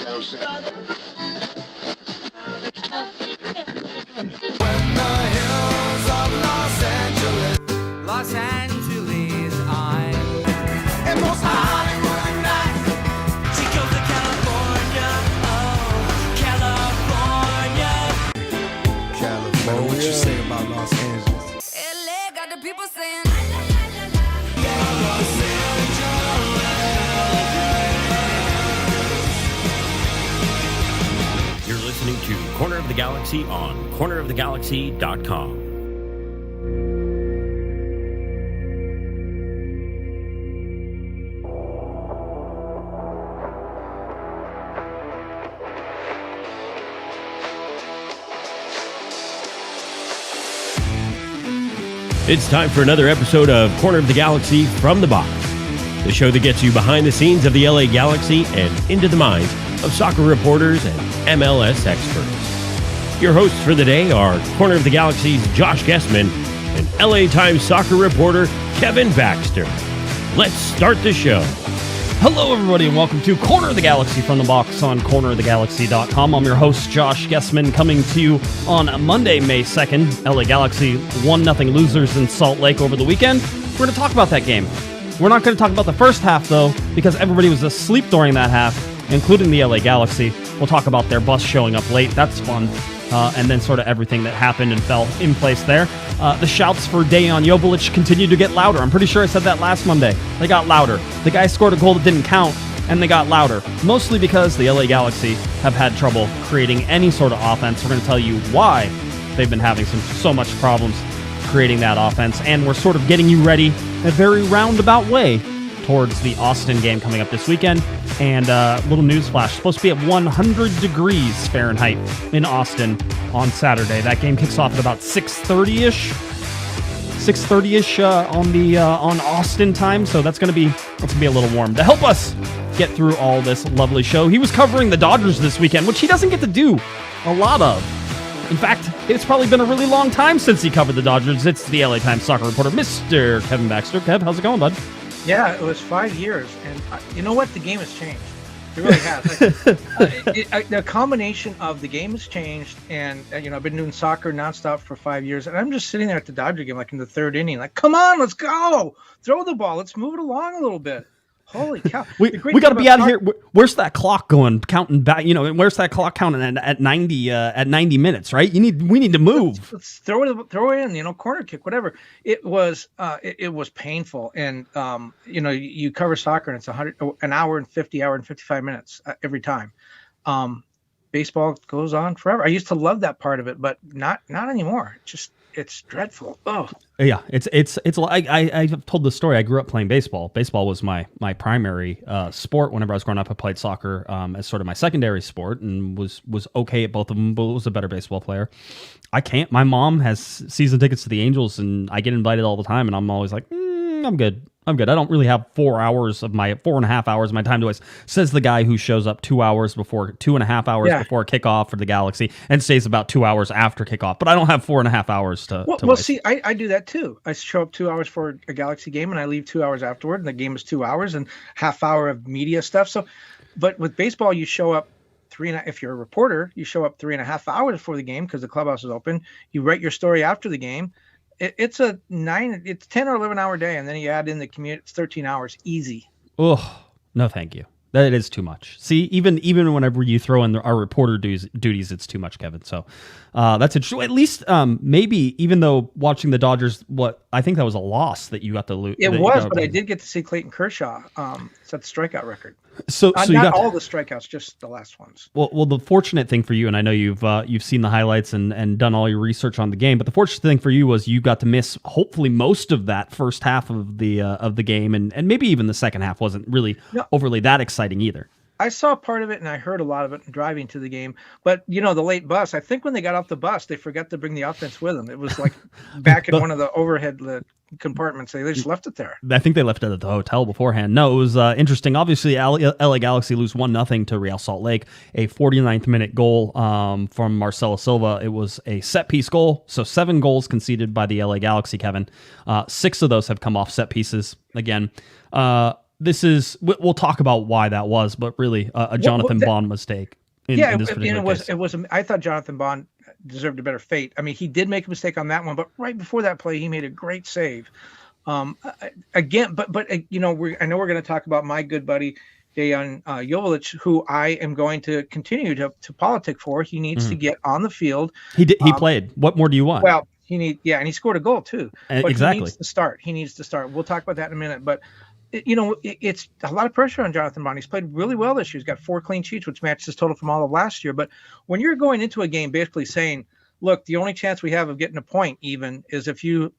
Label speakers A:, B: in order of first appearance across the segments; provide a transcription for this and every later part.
A: Los Angeles, I'm and most Hollywood nights. She goes to California, oh, California.
B: What you say about Los Angeles?
A: LA got the people saying,
C: You're listening to Corner of the Galaxy on cornerofthegalaxy.com. It's time for another episode of Corner of the Galaxy from the Box, the show that gets you behind the scenes of the LA Galaxy and into the minds of soccer reporters and MLS experts. Your hosts for the day are Corner of the Galaxy's Josh Guesman and LA Times soccer reporter Kevin Baxter. Let's start the show.
D: Hello, everybody, and welcome to Corner of the Galaxy from the Box on cornerofthegalaxy.com. I'm your host, Josh Guesman, coming to you on Monday, May 2nd. LA Galaxy 1-0 losers in Salt Lake over the weekend. We're going to talk about that game. We're not going to talk about the first half, though, because everybody was asleep during that half, including the LA Galaxy. We'll talk about their bus showing up late. That's fun. And then sort of everything that happened and fell in place there. The shouts for Dejan Joveljic continued to get louder. I'm pretty sure I said that last Monday. They got louder. The guy scored a goal that didn't count, and they got louder. Mostly because the LA Galaxy have had trouble creating any sort of offense. We're going to tell you why they've been having so much problems creating that offense. And we're sort of getting you ready in a very roundabout way towards the Austin game coming up this weekend. And little news flash, supposed to be at 100 degrees Fahrenheit in Austin on Saturday. That game kicks off at about 6:30-ish on Austin time. So that's gonna be a little warm. To help us get through all this lovely show, he was covering the Dodgers this weekend, which he doesn't get to do a lot of. In fact, it's probably been a really long time since he covered the Dodgers. It's the LA Times soccer reporter, Mr. Kevin Baxter. Kev, how's it going, bud?
E: Yeah, it was 5 years, and you know what? The game has changed. It really has. The combination of the game has changed, and I've been doing soccer nonstop for 5 years, and I'm just sitting there at the Dodger game, like in the third inning, like, come on, let's go, throw the ball, let's move it along a little bit. Holy cow!
D: we got to be out of here. Where's that clock going? Counting back, where's that clock counting at 90 minutes? Right? We need to move.
E: Let's throw it in. Corner kick, whatever. It was painful, and you cover soccer, and it's an hour and 55 minutes every time. Baseball goes on forever. I used to love that part of it, but not anymore. It's dreadful. Oh
D: yeah, it's I've told the story. I grew up playing baseball. Baseball was my primary sport. Whenever I was growing up, I played soccer as sort of my secondary sport, and was okay at both of them, but was a better baseball player. I can't. My mom has season tickets to the Angels, and I get invited all the time, and I'm always like, I'm good. I don't really have 4.5 hours of my time to waste, says the guy who shows up 2.5 hours before kickoff for the Galaxy and stays about 2 hours after kickoff. But I don't have 4.5 hours to waste.
E: See, I do that too. I show up 2 hours for a Galaxy game, and I leave 2 hours afterward, and the game is 2 hours and half hour of media stuff. So, but with baseball, you show up if you're a reporter, you show up 3.5 hours before the game because the clubhouse is open. You write your story after the game. It's 10 or 11 hour day, and then you add in the commute. It's 13 hours easy.
D: Oh, no, thank you. That is too much. See, even whenever you throw in our reporter duties, it's too much, Kevin. So that's interesting. At least maybe, even though watching the Dodgers, I think that was a loss that you got to lose.
E: It was, but I did get to see Clayton Kershaw set the strikeout record.
D: So
E: not
D: you got
E: all the strikeouts, just the last ones.
D: Well, the fortunate thing for you, and I know you've seen the highlights and done all your research on the game, but the fortunate thing for you was you got to miss hopefully most of that first half of the game, and maybe even the second half wasn't really overly that exciting either.
E: I saw part of it and I heard a lot of it driving to the game. But, the late bus, I think when they got off the bus, they forgot to bring the offense with them. It was like back in one of the overhead compartments. They just left it there.
D: I think they left it at the hotel beforehand. No, it was interesting. Obviously, LA Galaxy lose 1-0 to Real Salt Lake, a 49th minute goal from Marcelo Silva. It was a set-piece goal, so 7 goals conceded by the LA Galaxy, Kevin. 6 of those have come off set pieces again. we'll talk about why that was, but really a Jonathan Bond mistake. In this particular case.
E: I thought Jonathan Bond deserved a better fate. I mean, he did make a mistake on that one, but right before that play, he made a great save. Again, but I know we're going to talk about my good buddy Dejan Joveljic, who I am going to continue to politic for. He needs to get on the field.
D: He played. What more do you want?
E: Well, and he scored a goal too. But
D: exactly.
E: He needs to start. We'll talk about that in a minute. But it's a lot of pressure on Jonathan Bond. He's played really well this year. He's got 4 clean sheets, which matches his total from all of last year. But when you're going into a game basically saying, look, the only chance we have of getting a point even is if you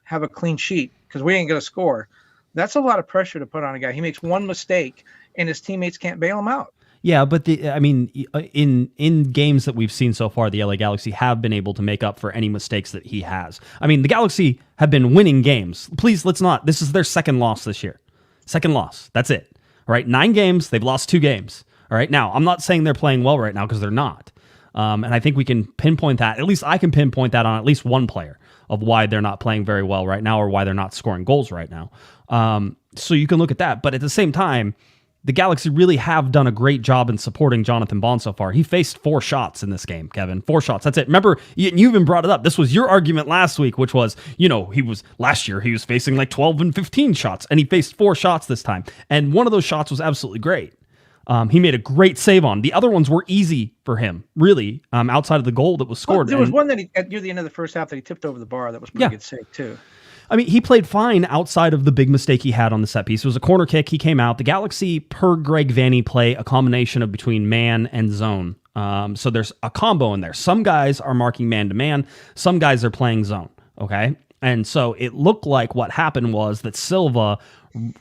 E: have a clean sheet, because we ain't going to score. That's a lot of pressure to put on a guy. He makes one mistake and his teammates can't bail him out.
D: Yeah, but in games that we've seen so far, the LA Galaxy have been able to make up for any mistakes that he has. I mean, the Galaxy have been winning games. Please, let's not. This is their second loss this year. Second loss. That's it. All right, 9 games. They've lost 2 games. All right, now, I'm not saying they're playing well right now because they're not. And I think we can pinpoint that. At least I can pinpoint that on at least one player of why they're not playing very well right now or why they're not scoring goals right now. So you can look at that. But at the same time, the Galaxy really have done a great job in supporting Jonathan Bond so far. He faced 4 shots in this game, Kevin. 4 shots. That's it. Remember, you even brought it up. This was your argument last week, which was, last year he was facing like 12 and 15 shots, and he faced 4 shots this time. And one of those shots was absolutely great. He made a great save on. The other ones were easy for him, really, outside of the goal that was scored.
E: There was one that near the end of the first half that he tipped over the bar. That was pretty good save, too.
D: I mean, he played fine outside of the big mistake he had on the set piece. It was a corner kick. He came out. The Galaxy, per Greg Vanney, play a combination of between man and zone. So there's a combo in there. Some guys are marking man-to-man. Some guys are playing zone, okay? And so it looked like what happened was that Silva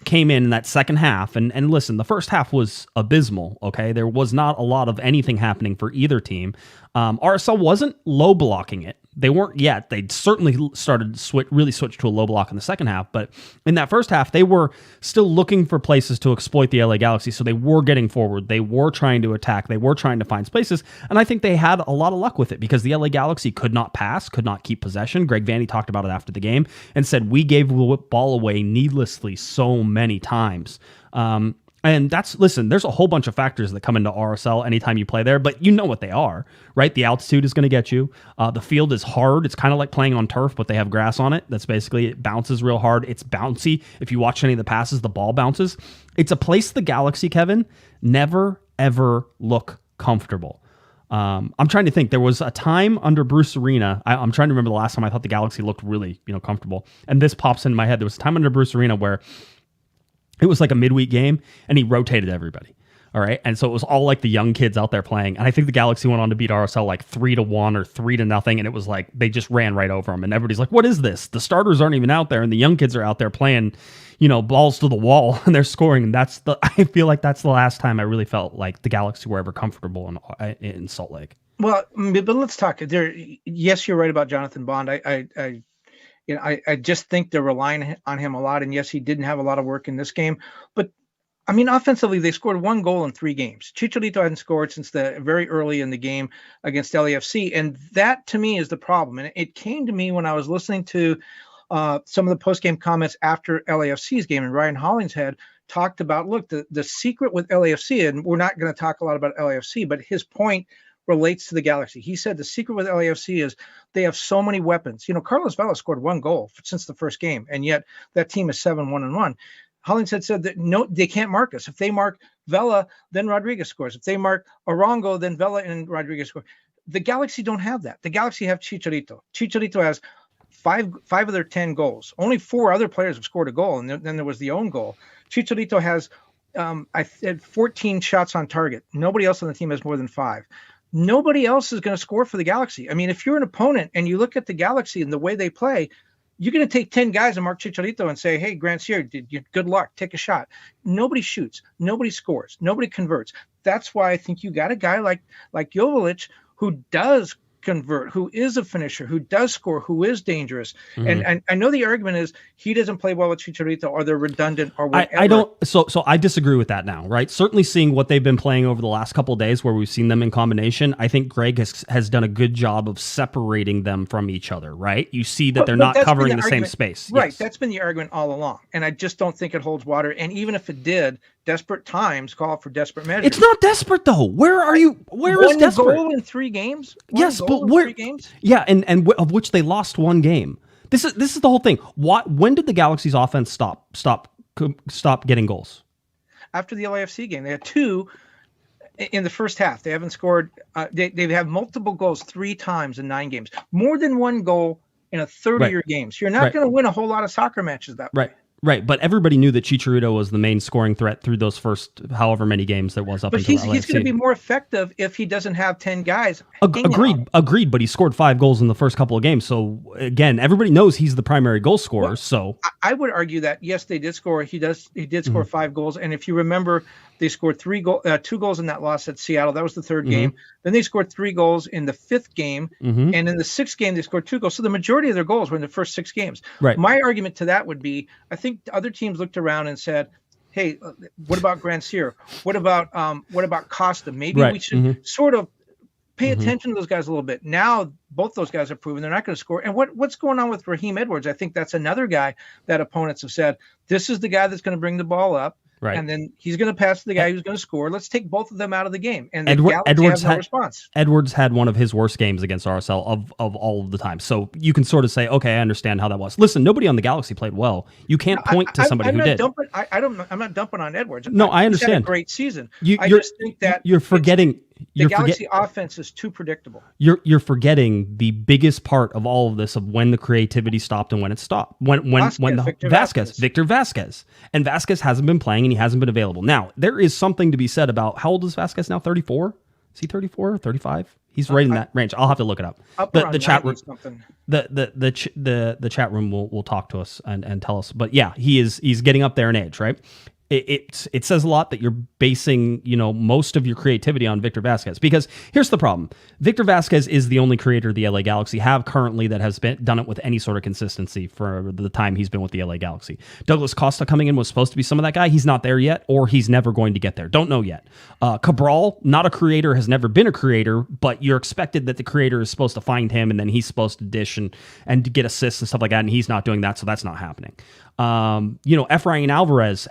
D: came in that second half. And listen, the first half was abysmal, okay? There was not a lot of anything happening for either team. RSL wasn't low blocking it. They weren't yet. They'd certainly started to really switch to a low block in the second half. But in that first half, they were still looking for places to exploit the LA Galaxy. So they were getting forward. They were trying to attack. They were trying to find spaces. And I think they had a lot of luck with it because the LA Galaxy could not pass, could not keep possession. Greg Vanney talked about it after the game and said, we gave the ball away needlessly so many times. And there's a whole bunch of factors that come into RSL anytime you play there, but you know what they are, right? The altitude is going to get you. The field is hard. It's kind of like playing on turf, but they have grass on it. That's basically, it bounces real hard. It's bouncy. If you watch any of the passes, the ball bounces. It's a place the Galaxy, Kevin, never, ever look comfortable. I'm trying to think. There was a time under Bruce Arena. I'm trying to remember the last time I thought the Galaxy looked really, comfortable. And this pops in my head. There was a time under Bruce Arena where it was like a midweek game, and he rotated everybody. All right. And so it was all like the young kids out there playing. And I think the Galaxy went on to beat RSL like 3-1 or 3-0. And it was like they just ran right over them. And everybody's like, what is this? The starters aren't even out there. And the young kids are out there playing, balls to the wall, and they're scoring. And I feel like that's the last time I really felt like the Galaxy were ever comfortable in Salt Lake.
E: Well, but let's talk there. Yes, you're right about Jonathan Bond. I just think they're relying on him a lot. And yes, he didn't have a lot of work in this game. But, I mean, offensively, they scored 1 goal in 3 games. Chicharito hadn't scored since the very early in the game against LAFC. And that, to me, is the problem. And it came to me when I was listening to some of the post-game comments after LAFC's game. And Ryan Hollingshead talked about, look, the secret with LAFC, and we're not going to talk a lot about LAFC, but his point relates to the Galaxy. He said the secret with LAFC is they have so many weapons. Carlos Vela scored 1 goal since the first game, and yet that team is 7-1-1. Hollingshead said that no, they can't mark us. If they mark Vela, then Rodriguez scores. If they mark Arango, then Vela and Rodriguez score. The Galaxy don't have that. The Galaxy have Chicharito. Chicharito has 5 of their 10 goals. Only 4 other players have scored a goal, and then there was the own goal. Chicharito has 14 shots on target. Nobody else on the team has more than 5. Nobody else is going to score for the Galaxy. I mean, if you're an opponent and you look at the Galaxy and the way they play, you're going to take 10 guys and mark Chicharito and say, hey, Grandsir, good luck, take a shot. Nobody shoots. Nobody scores. Nobody converts. That's why I think you got a guy like Joveljic who does convert, who is a finisher, who does score, who is dangerous. And I know the argument is he doesn't play well with Chicharito, or they're redundant, or whatever.
D: I don't. So I disagree with that now, right? Certainly seeing what they've been playing over the last couple of days where we've seen them in combination, I think Greg has done a good job of separating them from each other, right? You see that they're not covering the same space.
E: Right.
D: Yes.
E: That's been the argument all along. And I just don't think it holds water. And even if it did, desperate times call for desperate measures.
D: It's not desperate, though. Where are you? Where is desperate?
E: One goal in 3 games?
D: Yes, but where?
E: 3 games?
D: Yeah, and of which they lost 1 game. This is the whole thing. When did the Galaxy's offense stop getting goals?
E: After the LAFC game, they had 2 in the first half. They haven't scored. They have multiple goals 3 times in 9 games. More than 1 goal in a 30-year game. So you're not going to win a whole lot of soccer matches that way.
D: Right, but everybody knew that Chicharito was the main scoring threat through those first however many games there was up until LAFC. But he's going to be
E: more effective if he doesn't have 10 guys.
D: Agreed, but he scored 5 goals in the first couple of games. So again, everybody knows he's the primary goal scorer. Well, so
E: I would argue that yes, they did score. He did score 5 goals, and if you remember, they scored 2 goals in that loss at Seattle. That was the 3rd game. Then they scored 3 goals in the 5th game, and in the 6th game they scored 2 goals. So the majority of their goals were in the first 6 games.
D: Right.
E: My argument to that would be, I think other teams looked around and said, "Hey, what about Grandsir? What about Costa? Maybe we should sort of pay attention to those guys a little bit." Now both those guys have proven they're not going to score. And what's going on with Raheem Edwards? I think that's another guy that opponents have said, this is the guy that's going to bring the ball up. Right. And then he's going to pass to the guy who's going to score. Let's take both of them out of the game. And Edwards had no response.
D: Edwards had one of his worst games against RSL of all of the time. So you can sort of say, okay, I understand how that was. Listen, nobody on the Galaxy played well. You can't point to somebody who did.
E: I'm not dumping on Edwards.
D: No, I understand.
E: He's had a great season.
D: I just think that you're forgetting.
E: The Galaxy offense is too predictable.
D: You're forgetting the biggest part of all of this, of when the creativity stopped and when it stopped. Victor Vazquez. And Vazquez hasn't been playing and he hasn't been available. Now, there is something to be said about, how old is Vazquez now? 34? Is he 34 or 35? He's right in that range. I'll have to look it up. The chat room, the chat room will talk to us and tell us. But yeah, he's getting up there in age, right? It says a lot that you're basing, most of your creativity on Victor Vazquez, because here's the problem. Victor Vazquez is the only creator the LA Galaxy have currently that has done it with any sort of consistency for the time he's been with the LA Galaxy. Douglas Costa coming in was supposed to be some of that guy. He's not there yet, or he's never going to get there. Don't know yet. Cabral, not a creator, has never been a creator, but you're expected that the creator is supposed to find him, and then he's supposed to dish and get assists and stuff like that, and he's not doing that, so that's not happening. Efrain Alvarez,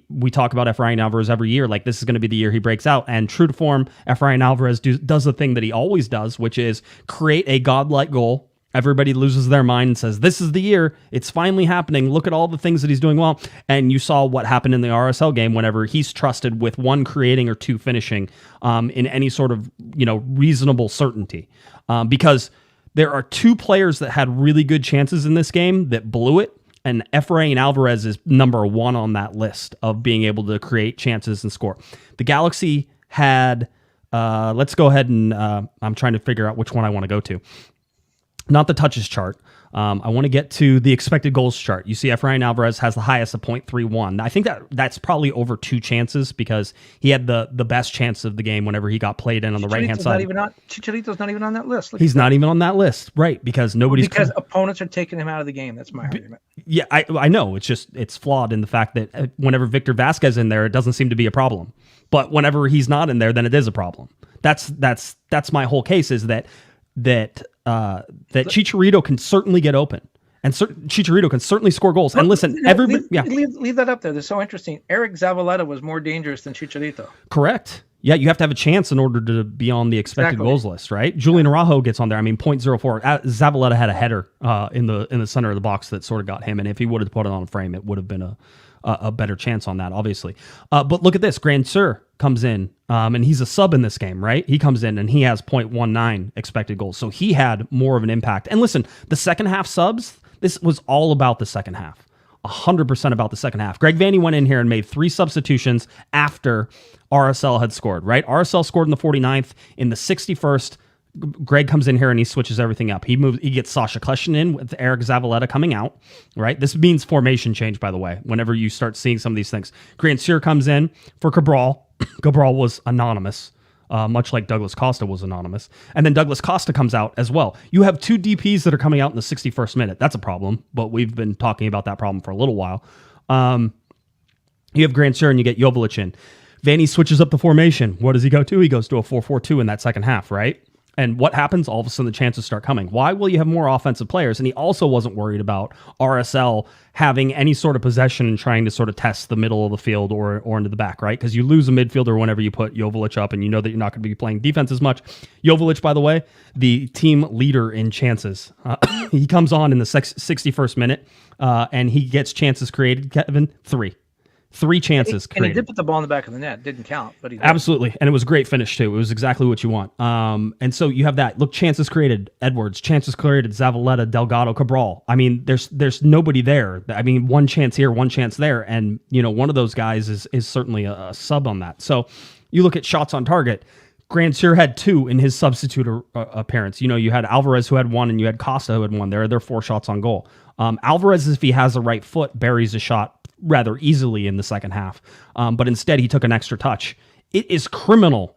D: we talk about Efrain Alvarez every year, like this is going to be the year he breaks out. And true to form, Efrain Alvarez does the thing that he always does, which is create a godlike goal. Everybody loses their mind and says, this is the year. It's finally happening. Look at all the things that he's doing well. And you saw what happened in the RSL game whenever he's trusted with 1 creating or 2 finishing in any sort of, reasonable certainty. Because there are 2 players that had really good chances in this game that blew it. And Efrain Alvarez is number 1 on that list of being able to create chances and score. The Galaxy had, let's go ahead and, I'm trying to figure out which one I want to go to. Not the touches chart. I want to get to the expected goals chart. You see Efrain Alvarez has the highest of 0.31. I think that's probably over 2 chances, because he had the best chance of the game whenever he got played in on the right-hand side.
E: Chicharito's not even on that list.
D: He's not even on that list, right? Because
E: opponents are taking him out of the game. That's my argument.
D: Yeah, I know. It's flawed in the fact that whenever Victor Vazquez is in there, it doesn't seem to be a problem. But whenever he's not in there, then it is a problem. That's my whole case, is that Chicharito can certainly get open, and Chicharito can certainly score goals. And listen,
E: leave that up there. That's so interesting. Eric Zavaleta was more dangerous than Chicharito.
D: Correct. Yeah, you have to have a chance in order to be on the expected goals list, right? Julian Araujo gets on there. 0.04. Zavaleta had a header in the center of the box that sort of got him, and if he would have put it on a frame, it would have been a better chance on that, obviously. But look at this. Grandsir comes in, and he's a sub in this game, right? He comes in, and he has 0.19 expected goals. So he had more of an impact. And listen, the second half subs, this was all about the second half. 100% about the second half. Greg Vanney went in here and made 3 substitutions after RSL had scored, right? RSL scored in the 49th. In the 61st, Greg comes in here and he switches everything up. He gets Sasha Kleshin in with Eric Zavaleta coming out, right? This means formation change, by the way, whenever you start seeing some of these things. Grandsir comes in for Cabral. Cabral was anonymous much like Douglas Costa was anonymous. And then Douglas Costa comes out as well. You have 2 DPs that are coming out in the 61st minute. That's a problem, but we've been talking about that problem for a little while. You have Grandsir and you get Joveljic in. Vanney switches up the formation. What does he go to? He goes to a 4-4-2 in that second half, right? And what happens? All of a sudden, the chances start coming. Why? Well, you have more offensive players. And he also wasn't worried about RSL having any sort of possession and trying to sort of test the middle of the field or into the back, right? Because you lose a midfielder whenever you put Joveljic up and you know that you're not going to be playing defense as much. Joveljic, by the way, the team leader in chances. He comes on in the 61st minute and he gets chances created, Kevin, 3 chances created.
E: And he did put the ball in the back of the net. Didn't count, but he did.
D: Absolutely. And it was a great finish, too. It was exactly what you want. And so you have that. Look, chances created. Edwards. Chances created. Zavaleta, Delgado, Cabral. I mean, there's nobody there. I mean, one chance here, one chance there. And, one of those guys is certainly a sub on that. So you look at shots on target. Grandsir had 2 in his substitute appearance. You had Alvarez who had 1 and you had Costa who had 1. There are 4 shots on goal. Alvarez, if he has the right foot, buries a shot rather easily in the second half. But instead, he took an extra touch. It is criminal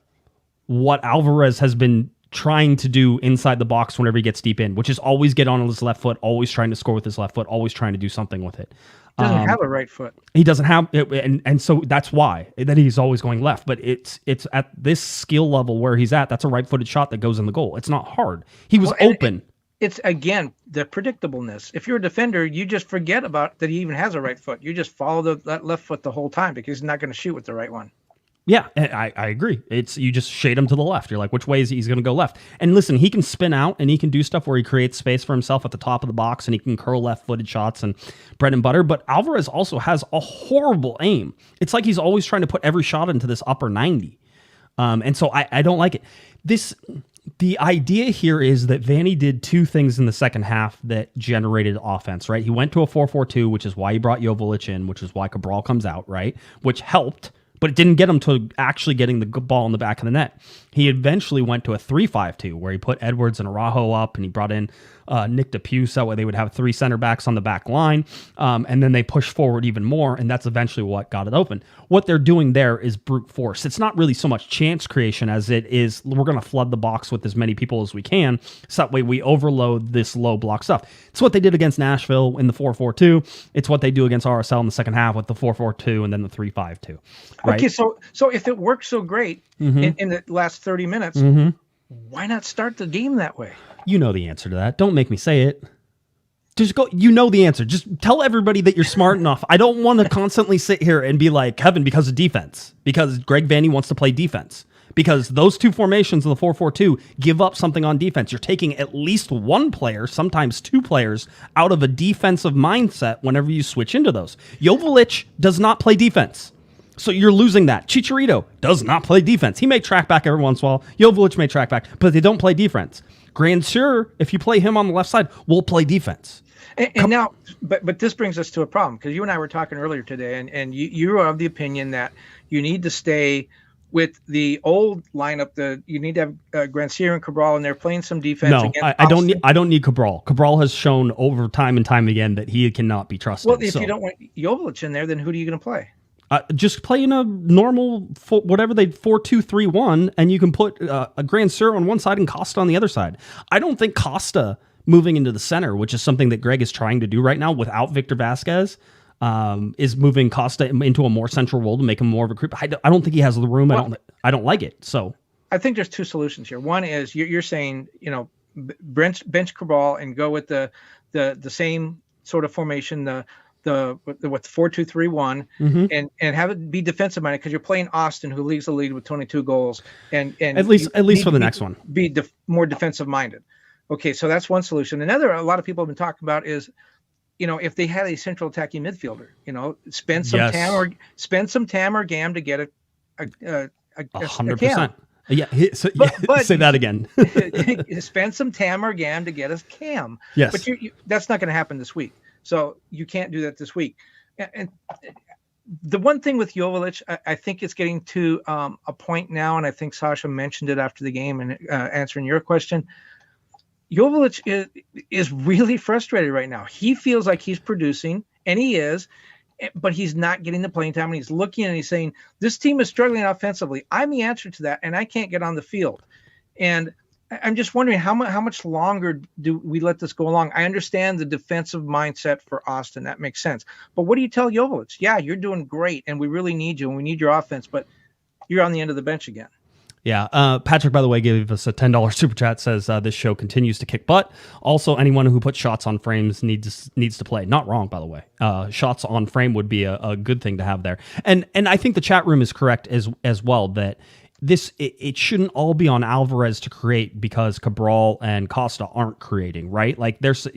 D: what Alvarez has been trying to do inside the box whenever he gets deep in, which is always get on his left foot, always trying to score with his left foot, always trying to do something with it.
E: Doesn't have a right foot.
D: He doesn't have it, and so that's why that he's always going left. But it's at this skill level where he's at, that's a right-footed shot that goes in the goal. It's not hard. He was open.
E: It's, again, the predictableness. If you're a defender, you just forget about that he even has a right foot. You just follow that left foot the whole time because he's not going to shoot with the right one.
D: Yeah, I agree. It's you just shade him to the left. You're like, which way is he's going to go left? And listen, he can spin out and he can do stuff where he creates space for himself at the top of the box and he can curl left-footed shots and bread and butter. But Alvarez also has a horrible aim. It's like he's always trying to put every shot into this upper 90. And so I don't like it. The idea here is that Vanney did 2 things in the second half that generated offense, right? He went to a 4-4-2, which is why he brought Joveljic in, which is why Cabral comes out, right? Which helped, but it didn't get him to actually getting the ball in the back of the net. He eventually went to a 3-5-2, where he put Edwards and Araujo up, and he brought in Nick DePuce, that way they would have 3 center backs on the back line, and then they push forward even more, and that's eventually what got it open. What they're doing there is brute force. It's not really so much chance creation as it is we're going to flood the box with as many people as we can, so that way we overload this low block stuff. It's what they did against Nashville in the 4-4-2. It's what they do against RSL in the second half with the 4-4-2 and then the 3-5-2. Right?
E: Okay, so if it works so great in the last 30 minutes, why not start the game that way?
D: You know the answer to that. Don't make me say it. Just go. You know the answer. Just tell everybody that you're smart enough. I don't want to constantly sit here and be like, Kevin, because of defense. Because Greg Vanney wants to play defense. Because those 2 formations of the 4-4-2 give up something on defense. You're taking at least 1 player, sometimes 2 players, out of a defensive mindset whenever you switch into those. Joveljic does not play defense. So you're losing that. Chicharito does not play defense. He may track back every once in a while. Joveljic may track back, but they don't play defense. Grandsir, if you play him on the left side, will play defense.
E: And now, but this brings us to a problem, because you and I were talking earlier today, and you are of the opinion that you need to stay with the old lineup. You need to have Grandsir and Cabral, and they're playing some defense.
D: No, I don't need Cabral. Cabral has shown over time and time again that he cannot be trusted.
E: Well, if you don't want Joveljic in there, then who are you going to play?
D: Just play in a normal, whatever they 4-2-3-1, and you can put a Grandsir on one side and Costa on the other side. I don't think Costa moving into the center, which is something that Greg is trying to do right now without Victor Vazquez, is moving Costa into a more central role to make him more of a creep. I don't think he has the room. I don't like it. So
E: I think there's 2 solutions here. One is you're saying, bench Cabral and go with the same sort of formation, the 4-2-3-1, and have it be defensive minded, because you're playing Austin, who leads the league with 22 goals, and
D: at least for the next one,
E: be more defensive minded. Okay, so that's one solution. Another, a lot of people have been talking about is, if they had a central attacking midfielder, spend some Tam or Gam to get a
D: 100%. Yeah, but say that again.
E: Spend some Tam or Gam to get us Cam.
D: Yes,
E: but that's not going to happen this week. So you can't do that this week. And the one thing with Joveljic, I think it's getting to a point now, and I think Sasha mentioned it after the game and answering your question. Joveljic is really frustrated right now. He feels like he's producing, and he is, but he's not getting the playing time, and he's looking and he's saying, this team is struggling offensively. I'm the answer to that, and I can't get on the field. And I'm just wondering how much longer do we let this go along? I understand the defensive mindset for Austin. That makes sense. But what do you tell Joveljic? Yeah, you're doing great, and we really need you, and we need your offense, but you're on the end of the bench again.
D: Yeah. Patrick, by the way, gave us a $10 super chat, says this show continues to kick butt. Also, anyone who puts shots on frames needs to play. Not wrong, by the way. Shots on frame would be a good thing to have there. And I think the chat room is correct as well that it shouldn't all be on Alvarez to create because Cabral and Costa aren't creating, right? Like there's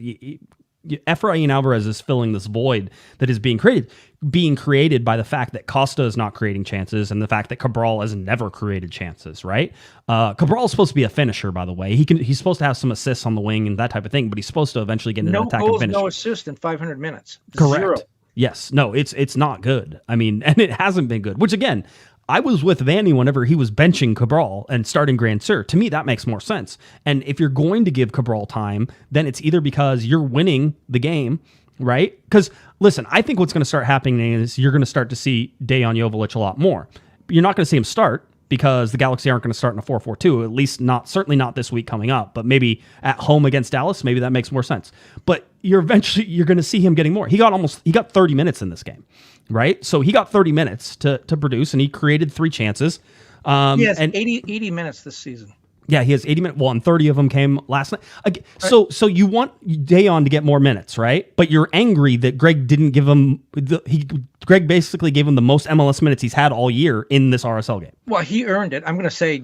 D: Efrain Alvarez is filling this void that is being created by the fact that Costa is not creating chances and the fact that Cabral has never created chances, right? Cabral is supposed to be a finisher, by the way. He's supposed to have some assists on the wing and that type of thing, but he's supposed to eventually get into an attack and finish.
E: No assist in 500 minutes.
D: Correct.
E: 0.
D: Yes. No, it's not good. I mean, and it hasn't been good, which again, I was with Vanney whenever he was benching Cabral and starting Grandsir. To me, that makes more sense. And if you're going to give Cabral time, then it's either because you're winning the game, right? Because, listen, I think what's going to start happening is you're going to start to see Dejan Joveljic a lot more. You're not going to see him start because the Galaxy aren't going to start in a 4-4-2, at least certainly not this week coming up, but maybe at home against Dallas, maybe that makes more sense. But you're going to see him getting more. He got 30 minutes in this game. Right? So he got 30 minutes to produce, and he created 3 chances.
E: He has 80 minutes this season.
D: Yeah, he has 80 minutes. Well, and 30 of them came last night. Again, so you want Dejan to get more minutes, right? But you're angry that Greg didn't give him Greg basically gave him the most MLS minutes he's had all year in this RSL game.
E: Well, he earned it. I'm going to say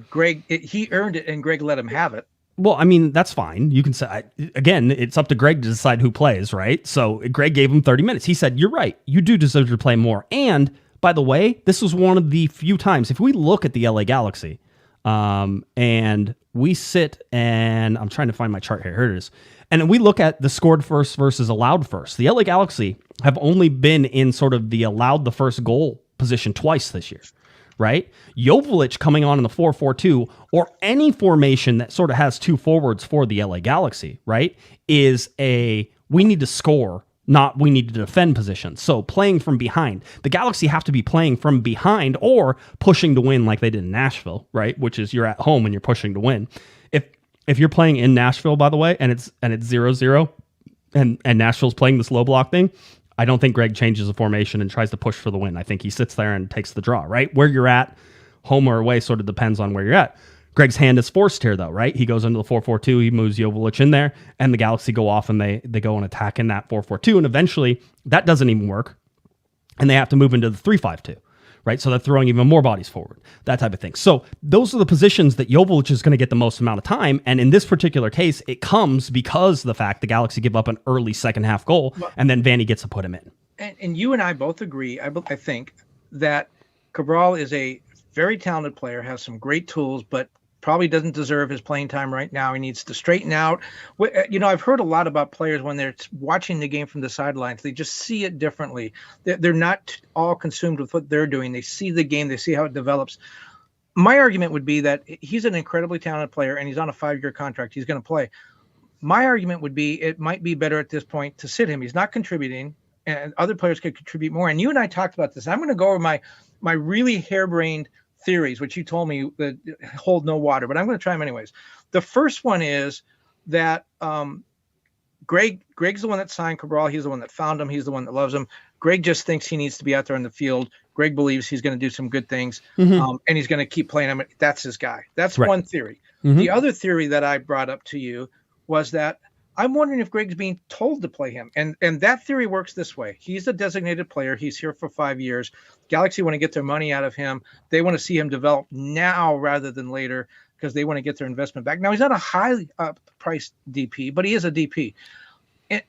E: he earned it, and Greg let him have it.
D: Well, I mean, that's fine. You can say, again, it's up to Greg to decide who plays, right? So Greg gave him 30 minutes. He said, you're right. You do deserve to play more. And by the way, this was one of the few times, if we look at the LA Galaxy, and we sit and I'm trying to find my chart here. Here it is. And we look at the scored first versus allowed first. The LA Galaxy have only been in sort of the allowed the first goal position twice this year. Right? Joveljic coming on in the 4-4-2 or any formation that sort of has 2 forwards for the LA Galaxy, right, is we need to score, not we need to defend position. So playing from behind. The Galaxy have to be playing from behind or pushing to win like they did in Nashville, right, which is you're at home and you're pushing to win. If you're playing in Nashville, by the way, and it's 0-0 and Nashville's playing this low block thing, I don't think Greg changes the formation and tries to push for the win. I think he sits there and takes the draw, right? Where you're at, home or away, sort of depends on where you're at. Greg's hand is forced here, though, right? He goes into the 4-4-2, he moves Joveljic in there, and the Galaxy go off and they go and attack in that 4-4-2, and eventually that doesn't even work, and they have to move into the 3-5-2, right? So they're throwing even more bodies forward, that type of thing. So those are the positions that Joveljic is going to get the most amount of time, and in this particular case, it comes because of the fact the Galaxy give up an early second half goal, and then Vanney gets to put him in.
E: And you and I both agree, I think, that Cabral is a very talented player, has some great tools, but probably doesn't deserve his playing time right now. He needs to straighten out. I've heard a lot about players when they're watching the game from the sidelines. They just see it differently. They're not all consumed with what they're doing. They see the game. They see how it develops. My argument would be that he's an incredibly talented player, and he's on a 5-year contract. He's going to play. My argument would be it might be better at this point to sit him. He's not contributing, and other players could contribute more. And you and I talked about this. I'm going to go over my really harebrained theories, which you told me that hold no water, but I'm going to try them anyways. The first one is that Greg's the one that signed Cabral. He's the one that found him. He's the one that loves him. Greg just thinks he needs to be out there in the field. Greg believes he's going to do some good things, and he's going to keep playing him. That's his guy. That's right. One theory. The other theory that I brought up to you was that I'm wondering if Greg's being told to play him. And that theory works this way. He's a designated player. He's here for 5 years. Galaxy want to get their money out of him. They want to see him develop now rather than later because they want to get their investment back. Now, he's not a highly priced DP, but he is a DP.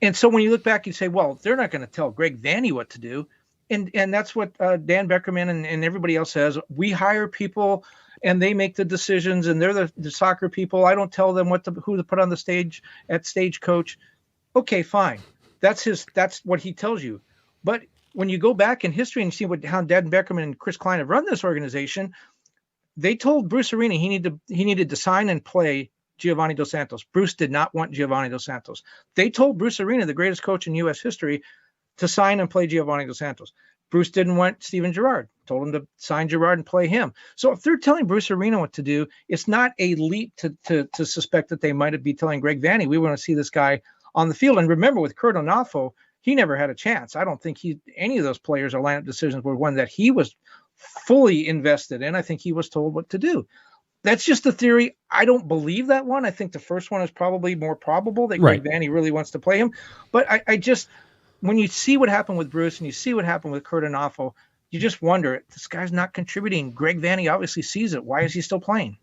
E: And so when you look back, you say, well, they're not going to tell Greg Vanney what to do. And that's what Dan Beckerman and everybody else says. We hire people and they make the decisions, and they're the soccer people. I don't tell them who to put on the stage at Stagecoach. Okay, fine. That's what he tells you. But when you go back in history and see how Dan Beckerman and Chris Klein have run this organization, they told Bruce Arena he needed to sign and play Giovanni Dos Santos. Bruce did not want Giovanni Dos Santos. They told Bruce Arena, the greatest coach in U.S. history, to sign and play Giovanni Dos Santos. Bruce didn't want Steven Gerrard, told him to sign Gerrard and play him. So if they're telling Bruce Arena what to do, it's not a leap to suspect that they might be telling Greg Vanney, we want to see this guy on the field. And remember, with Kurt Onafo, he never had a chance. I don't think any of those players or lineup decisions were one that he was fully invested in. I think he was told what to do. That's just a theory. I don't believe that one. I think the first one is probably more probable that Greg Vanney really wants to play him. But I just, when you see what happened with Bruce and you see what happened with Kurt Onafo, you just wonder, this guy's not contributing. Greg Vanney obviously sees it. Why is he still playing?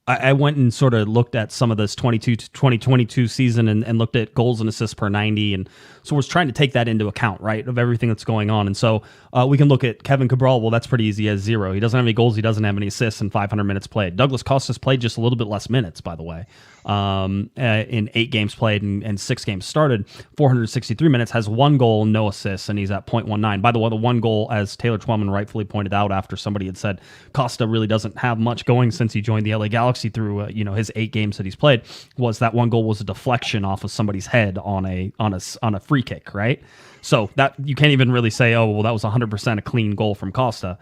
D: I went and sort of looked at some of this 2022 season and looked at goals and assists per 90. And so we're trying to take that into account, right, of everything that's going on. And so we can look at Kevin Cabral. Well, that's pretty easy. He has 0. He doesn't have any goals. He doesn't have any assists in 500 minutes played. Douglas Costa's played just a little bit less minutes, by the way, in 8 games played and 6 games started. 463 minutes, has 1 goal, no assists, and he's at .19. By the way, the 1 goal, as Taylor Twellman rightfully pointed out after somebody had said Costa really doesn't have much going since he joined the LA Galaxy through his 8 games that he's played, was that 1 goal was a deflection off of somebody's head on a free kick, right? So that you can't even really say, oh, well, that was 100% a clean goal from Costa.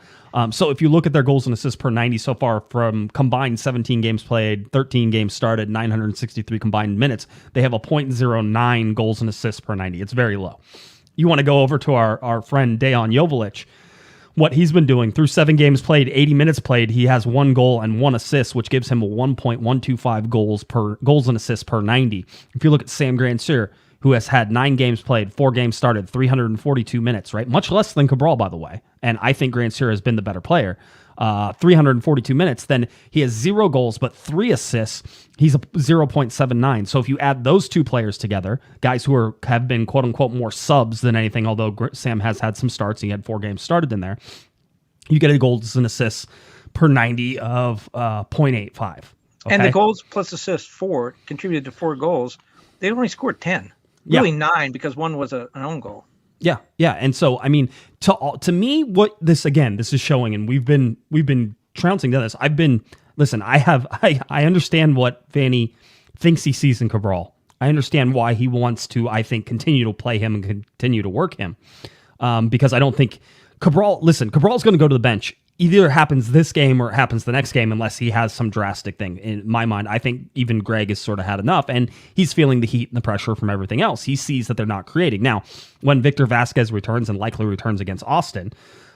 D: So if you look at their goals and assists per 90 so far from combined 17 games played, 13 games started, 963 combined minutes, they have a .09 goals and assists per 90. It's very low. You want to go over to our friend Dejan Joveljic. What he's been doing through 7 games played, 80 minutes played, he has 1 goal and 1 assist, which gives him a 1.125 goals and assists per 90. If you look at Sam Grandsir, who has had 9 games played, 4 games started, 342 minutes, right? Much less than Cabral, by the way. And I think Grandsir has been the better player. 342 minutes, then he has 0 goals, but 3 assists. He's a 0.79. So if you add those 2 players together, guys who have been quote unquote more subs than anything, although Sam has had some starts, he had 4 games started in there, you get a goals and assists per 90 of 0.85. Okay?
E: And the goals plus assists contributed to 4 goals. They only scored 10. Really 9 because 1 was an own goal.
D: Yeah. And so, I mean, to me, what this is showing, and we've been trouncing down this. I understand what Vanney thinks he sees in Cabral. I understand why he wants to, I think, continue to play him and continue to work him. Because I don't think Cabral's going to go to the bench. Either it happens this game or it happens the next game unless he has some drastic thing. In my mind, I think even Greg has sort of had enough, and he's feeling the heat and the pressure from everything else. He sees that they're not creating. Now, when Victor Vazquez returns and likely returns against Austin,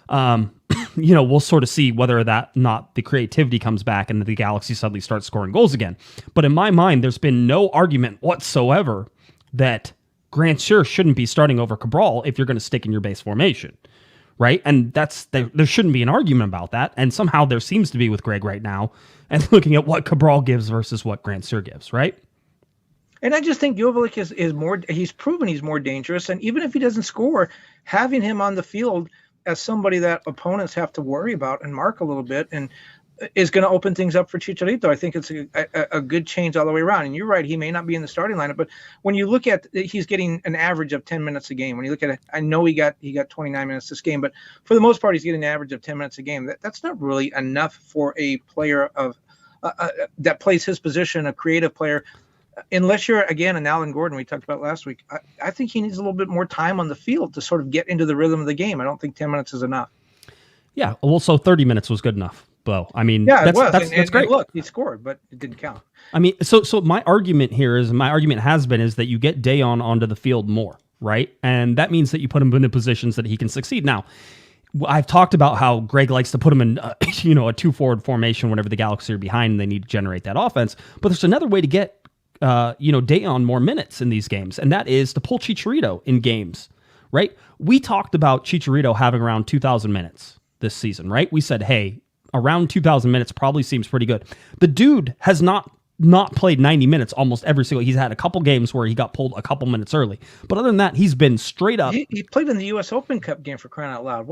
D: we'll sort of see whether or not the creativity comes back and the Galaxy suddenly starts scoring goals again. But in my mind, there's been no argument whatsoever that Grandsir shouldn't be starting over Cabral if you're going to stick in your base formation. Right. And there shouldn't be an argument about that. And somehow there seems to be with Greg right now, and looking at what Cabral gives versus what Grandsir gives. Right.
E: And I just think Joveljic is more, he's proven he's more dangerous. And even if he doesn't score, having him on the field as somebody that opponents have to worry about and mark a little bit and is going to open things up for Chicharito. I think it's a good change all the way around. And you're right, he may not be in the starting lineup, but when you look at, he's getting an average of 10 minutes a game. When you look at it, I know he got 29 minutes this game, but for the most part, he's getting an average of 10 minutes a game. That's not really enough for a player of that plays his position, a creative player. Unless you're, again, an Alan Gordon we talked about last week, I think he needs a little bit more time on the field to sort of get into the rhythm of the game. I don't think 10 minutes is enough. Yeah,
D: well, so 30 minutes was good enough. Well, I mean,
E: yeah,
D: that's great.
E: And look, he scored, but it didn't count.
D: I mean, so my argument has been is that you get Dejan onto the field more, right? And that means that you put him in the positions that he can succeed. Now, I've talked about how Greg likes to put him in, a 2-forward formation whenever the Galaxy are behind and they need to generate that offense. But there's another way to get, Dejan more minutes in these games, and that is to pull Chicharito in games, right? We talked about Chicharito having around 2,000 minutes this season, right? We said, hey, around 2,000 minutes probably seems pretty good. The dude has not played 90 minutes almost every single. He's had a couple games where he got pulled a couple minutes early, but other than that, he's been straight up.
E: He played in the U.S. Open Cup game, for crying out loud.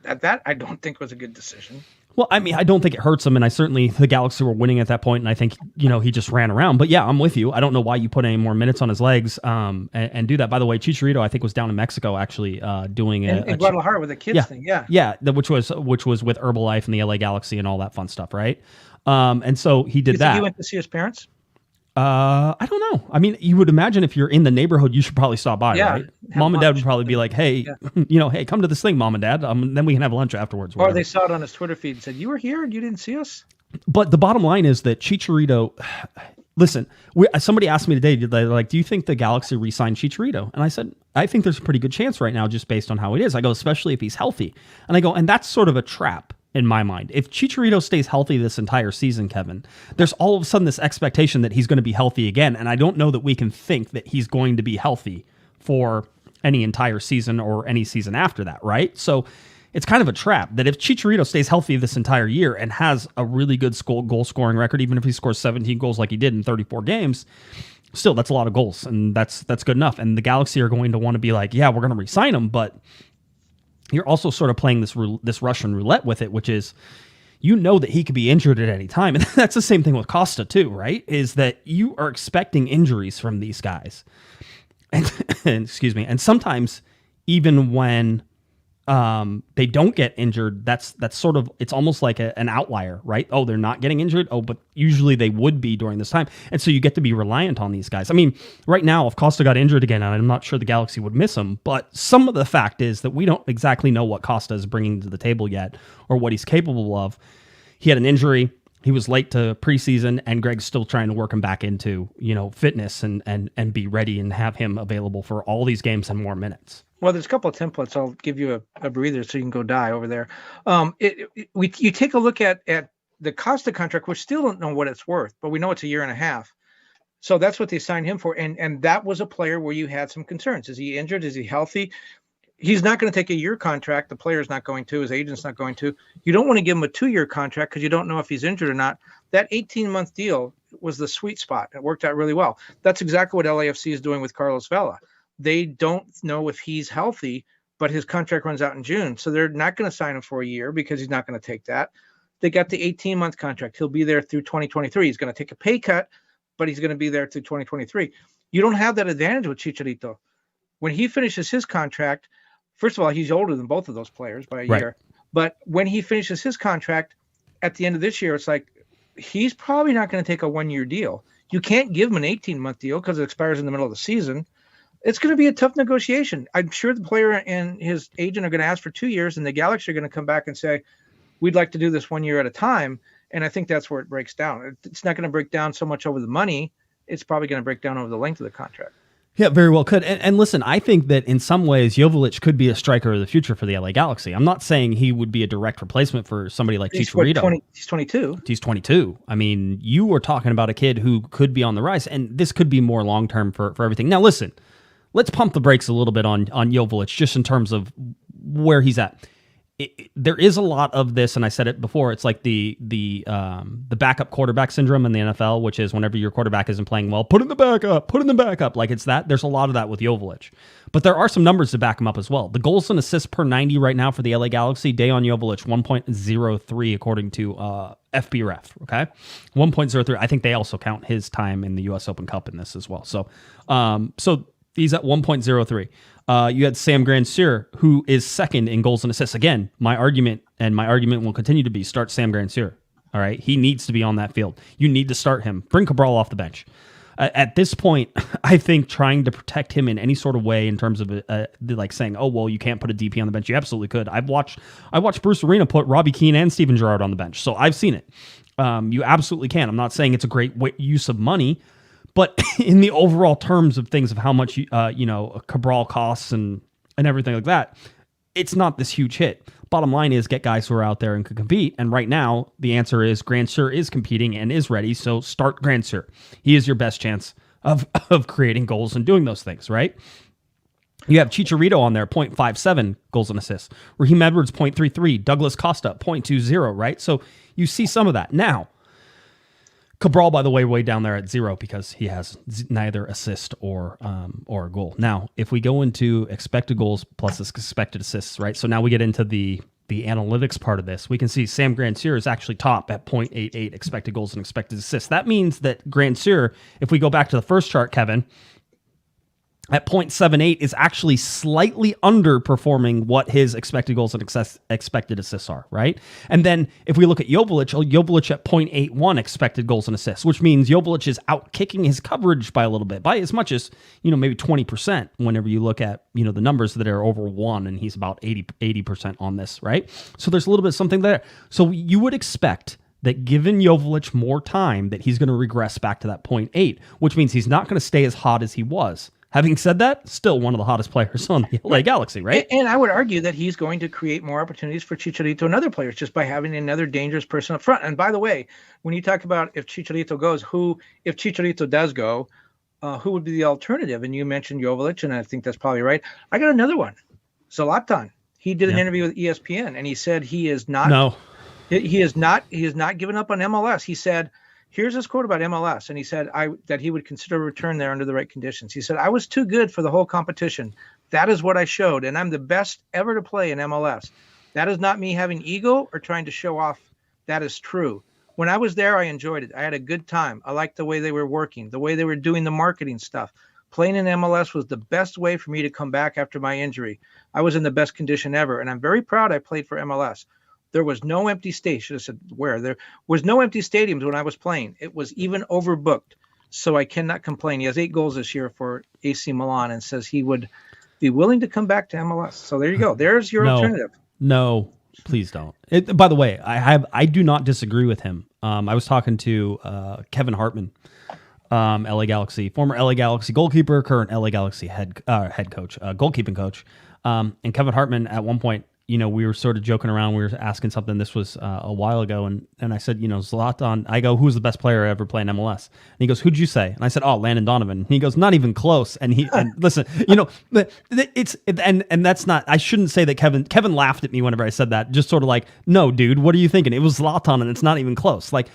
E: That I don't think was a good decision.
D: Well, I mean, I don't think it hurts him, and the Galaxy were winning at that point, and I think he just ran around. But yeah, I'm with you. I don't know why you put any more minutes on his legs and do that. By the way, Chicharito, I think, was down in Mexico actually doing
E: in Guadalajara with the kids thing. Yeah,
D: which was with Herbalife and the LA Galaxy and all that fun stuff, right? And so he did that.
E: He went to see his parents.
D: I don't know. I mean, you would imagine if you're in the neighborhood, you should probably stop by,
E: Yeah,
D: right?
E: have
D: Mom and dad would
E: lunch.
D: probably be like, hey, hey, come to this thing, mom and dad. Then we can have lunch afterwards.
E: Or
D: whatever.
E: they saw it on his Twitter feed and said, "You were here and you didn't see us."
D: But the bottom line is that Chicharito, listen, somebody asked me today, do you think the Galaxy re-signed Chicharito? And I said, I think there's a pretty good chance right now just based on how it is. I go, especially if he's healthy. And I go, and that's sort of a trap in my mind. If Chicharito stays healthy this entire season, Kevin, there's all of a sudden this expectation that he's going to be healthy again. And I don't know that we can think that he's going to be healthy for any entire season or any season after that, right? So it's kind of a trap that if Chicharito stays healthy this entire year and has a really good goal scoring record, even if he scores 17 goals like he did in 34 games, still that's a lot of goals, and that's good enough. And the Galaxy are going to want to be like, yeah, we're going to re-sign him, but you're also sort of playing this Russian roulette with it, which is, you know, that he could be injured at any time. And that's the same thing with Costa too, right? Is that you are expecting injuries from these guys. And excuse me. And sometimes even when they don't get injured, that's sort of, it's almost like an outlier, right? Oh, they're not getting injured. Oh, but usually they would be during this time. And so you get to be reliant on these guys. I mean, right now, if Costa got injured again, I'm not sure the Galaxy would miss him, but some of the fact is that we don't exactly know what Costa is bringing to the table yet or what he's capable of. He had an injury. He was late to preseason, and Greg's still trying to work him back into, fitness and be ready and have him available for all these games and more minutes.
E: Well, there's a couple of templates. I'll give you a breather so you can go die over there. You take a look at the Costa contract. We still don't know what it's worth, but we know it's a year and a half. So that's what they signed him for. And that was a player where you had some concerns. Is he injured? Is he healthy? He's not going to take a year contract. The player's not going to. His agent's not going to. You don't want to give him a 2-year contract because you don't know if he's injured or not. That 18-month deal was the sweet spot. It worked out really well. That's exactly what LAFC is doing with Carlos Vela. They don't know if he's healthy, but his contract runs out in June. So they're not going to sign him for a year because he's not going to take that. They got the 18-month contract. He'll be there through 2023. He's going to take a pay cut, but he's going to be there through 2023. You don't have that advantage with Chicharito. When he finishes his contract, first of all, he's older than both of those players by a year. But when he finishes his contract at the end of this year, it's like he's probably not going to take a 1-year deal. You can't give him an 18-month deal because it expires in the middle of the season. It's going to be a tough negotiation. I'm sure the player and his agent are going to ask for 2 years, and the Galaxy are going to come back and say, we'd like to do this 1 year at a time. And I think that's where it breaks down. It's not going to break down so much over the money. It's probably going to break down over the length of the contract.
D: Yeah, very well could. And listen, I think that in some ways, Joveljic could be a striker of the future for the LA Galaxy. I'm not saying he would be a direct replacement for somebody like Chicharito.
E: He's 22.
D: He's 22. I mean, you were talking about a kid who could be on the rise, and this could be more long-term for everything. Now, listen, let's pump the brakes a little bit on Joveljic just in terms of where he's at. There is a lot of this, and I said it before. It's like the backup quarterback syndrome in the NFL, which is whenever your quarterback isn't playing well, put in the backup. Like it's that. There's a lot of that with Joveljic, but there are some numbers to back him up as well. The goals and assists per 90 right now for the LA Galaxy, Dejan Joveljic 1.03 according to FBref. Okay, 1.03. I think they also count his time in the U.S. Open Cup in this as well. So he's at 1.03. You had Sam Grandsir, who is second in goals and assists. Again, my argument will continue to be start Sam Grandsir. All right, he needs to be on that field. You need to start him. Bring Cabral off the bench. At this point, I think trying to protect him in any sort of way in terms of like saying, oh well, you can't put a DP on the bench. You absolutely could. I watched Bruce Arena put Robbie Keane and Steven Gerrard on the bench, so I've seen it. You absolutely can. I'm not saying it's a great use of money. But in the overall terms of things of how much Cabral costs and everything like that, it's not this huge hit. Bottom line is get guys who are out there and can compete. And right now, the answer is Grandsir is competing and is ready. So start Grandsir. He is your best chance of creating goals and doing those things, right? You have Chicharito on there, 0.57 goals and assists. Raheem Edwards, 0.33. Douglas Costa, 0.20, right? So you see some of that. Now, Cabral, by the way down there at 0 because he has neither assist or a goal. Now, if we go into expected goals plus expected assists, right? So now we get into the analytics part of this. We can see Sam Grandsir is actually top at 0.88 expected goals and expected assists. That means that Grandsir, if we go back to the first chart, Kevin, at 0.78 is actually slightly underperforming what his expected goals and expected assists are, right? And then if we look at Joveljic at 0.81 expected goals and assists, which means Joveljic is out kicking his coverage by a little bit, by as much as, maybe 20% whenever you look at, the numbers that are over 1, and he's about 80% on this, right? So there's a little bit of something there. So you would expect that given Joveljic more time, that he's going to regress back to that 0.8, which means he's not going to stay as hot as he was. Having said that, still one of the hottest players on the LA Galaxy, right?
E: And I would argue that he's going to create more opportunities for Chicharito and other players just by having another dangerous person up front. And by the way, when you talk about if Chicharito goes, if Chicharito does go, who would be the alternative? And you mentioned Joveljic, and I think that's probably right. I got another one, Zlatan. He did an interview with ESPN, and he said he is not.
D: No.
E: He is not given up on MLS. He said, here's his quote about MLS, and he said that he would consider a return there under the right conditions. He said, I was too good for the whole competition. That is what I showed, and I'm the best ever to play in MLS. That is not me having ego or trying to show off. That is true. When I was there, I enjoyed it. I had a good time. I liked the way they were working, the way they were doing the marketing stuff. Playing in MLS was the best way for me to come back after my injury. I was in the best condition ever, and I'm very proud I played for MLS. There was no empty stage. Should have said where. There was no empty stadiums when I was playing. It was even overbooked. So I cannot complain. He has 8 goals this year for AC Milan and says he would be willing to come back to MLS. So there you go. There's your alternative.
D: No, please don't. By the way, I do not disagree with him. I was talking to Kevin Hartman, LA Galaxy, former LA Galaxy goalkeeper, current LA Galaxy head coach, goalkeeping coach. And Kevin Hartman at one point, we were sort of joking around. We were asking something. This was a while ago. And I said, Zlatan, I go, who's the best player I ever played in MLS? And he goes, who'd you say? And I said, Landon Donovan. And he goes, not even close. And listen, and that's not, I shouldn't say that Kevin laughed at me whenever I said that. Just sort of like, no, dude, what are you thinking? It was Zlatan and it's not even close. Like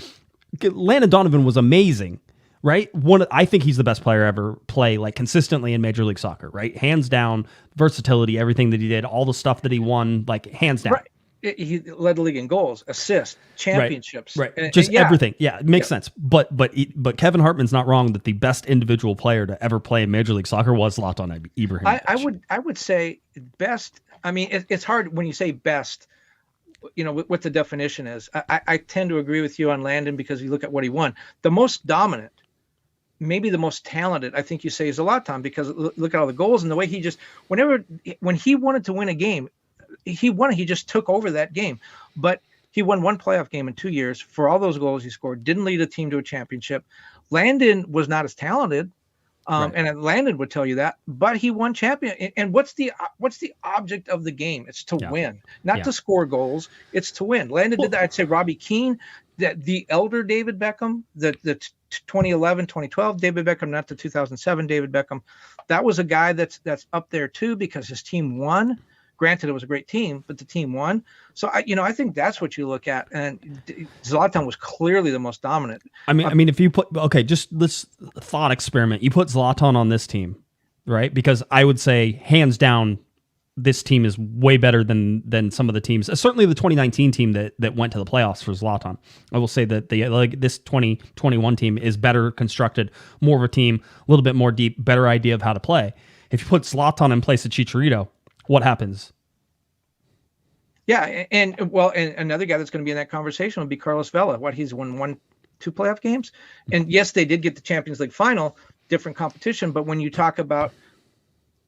D: Landon Donovan was amazing. Right? I think he's the best player ever play like consistently in Major League Soccer, right? Hands down, versatility, everything that he did, all the stuff that he won, like hands down.
E: Right. He led the league in goals, assists, championships.
D: Right. Just everything. Yeah, it makes sense. But Kevin Hartman's not wrong that the best individual player to ever play in Major League Soccer was Zlatan Ibrahimovic.
E: I would say best. I mean, it's hard when you say best. What the definition is. I tend to agree with you on Landon because you look at what he won. The most dominant, maybe the most talented, I think you say is Zlatan, because look at all the goals and the way he just, when he wanted to win a game, he won it. He just took over that game. But he won one playoff game in 2 years for all those goals he scored, didn't lead a team to a championship. Landon was not as talented. And Landon would tell you that, but he won champion. And what's the object of the game? It's to win, not to score goals. It's to win. Landon did that. I'd say Robbie Keane, the elder David Beckham, the 2011, 2012 David Beckham, not the 2007 David Beckham. That was a guy that's up there too because his team won. Granted, it was a great team, but the team won. So I think that's what you look at. And Zlatan was clearly the most dominant.
D: I mean, if you put just this thought experiment, you put Zlatan on this team, right? Because I would say hands down, this team is way better than some of the teams. Certainly, the 2019 team that went to the playoffs for Zlatan. I will say that this 2021 team is better constructed, more of a team, a little bit more deep, better idea of how to play. If you put Zlatan in place of Chicharito, what happens?
E: Yeah, and another guy that's going to be in that conversation would be Carlos Vela. He's won 2 playoff games, and yes, they did get the Champions League final, different competition. But when you talk about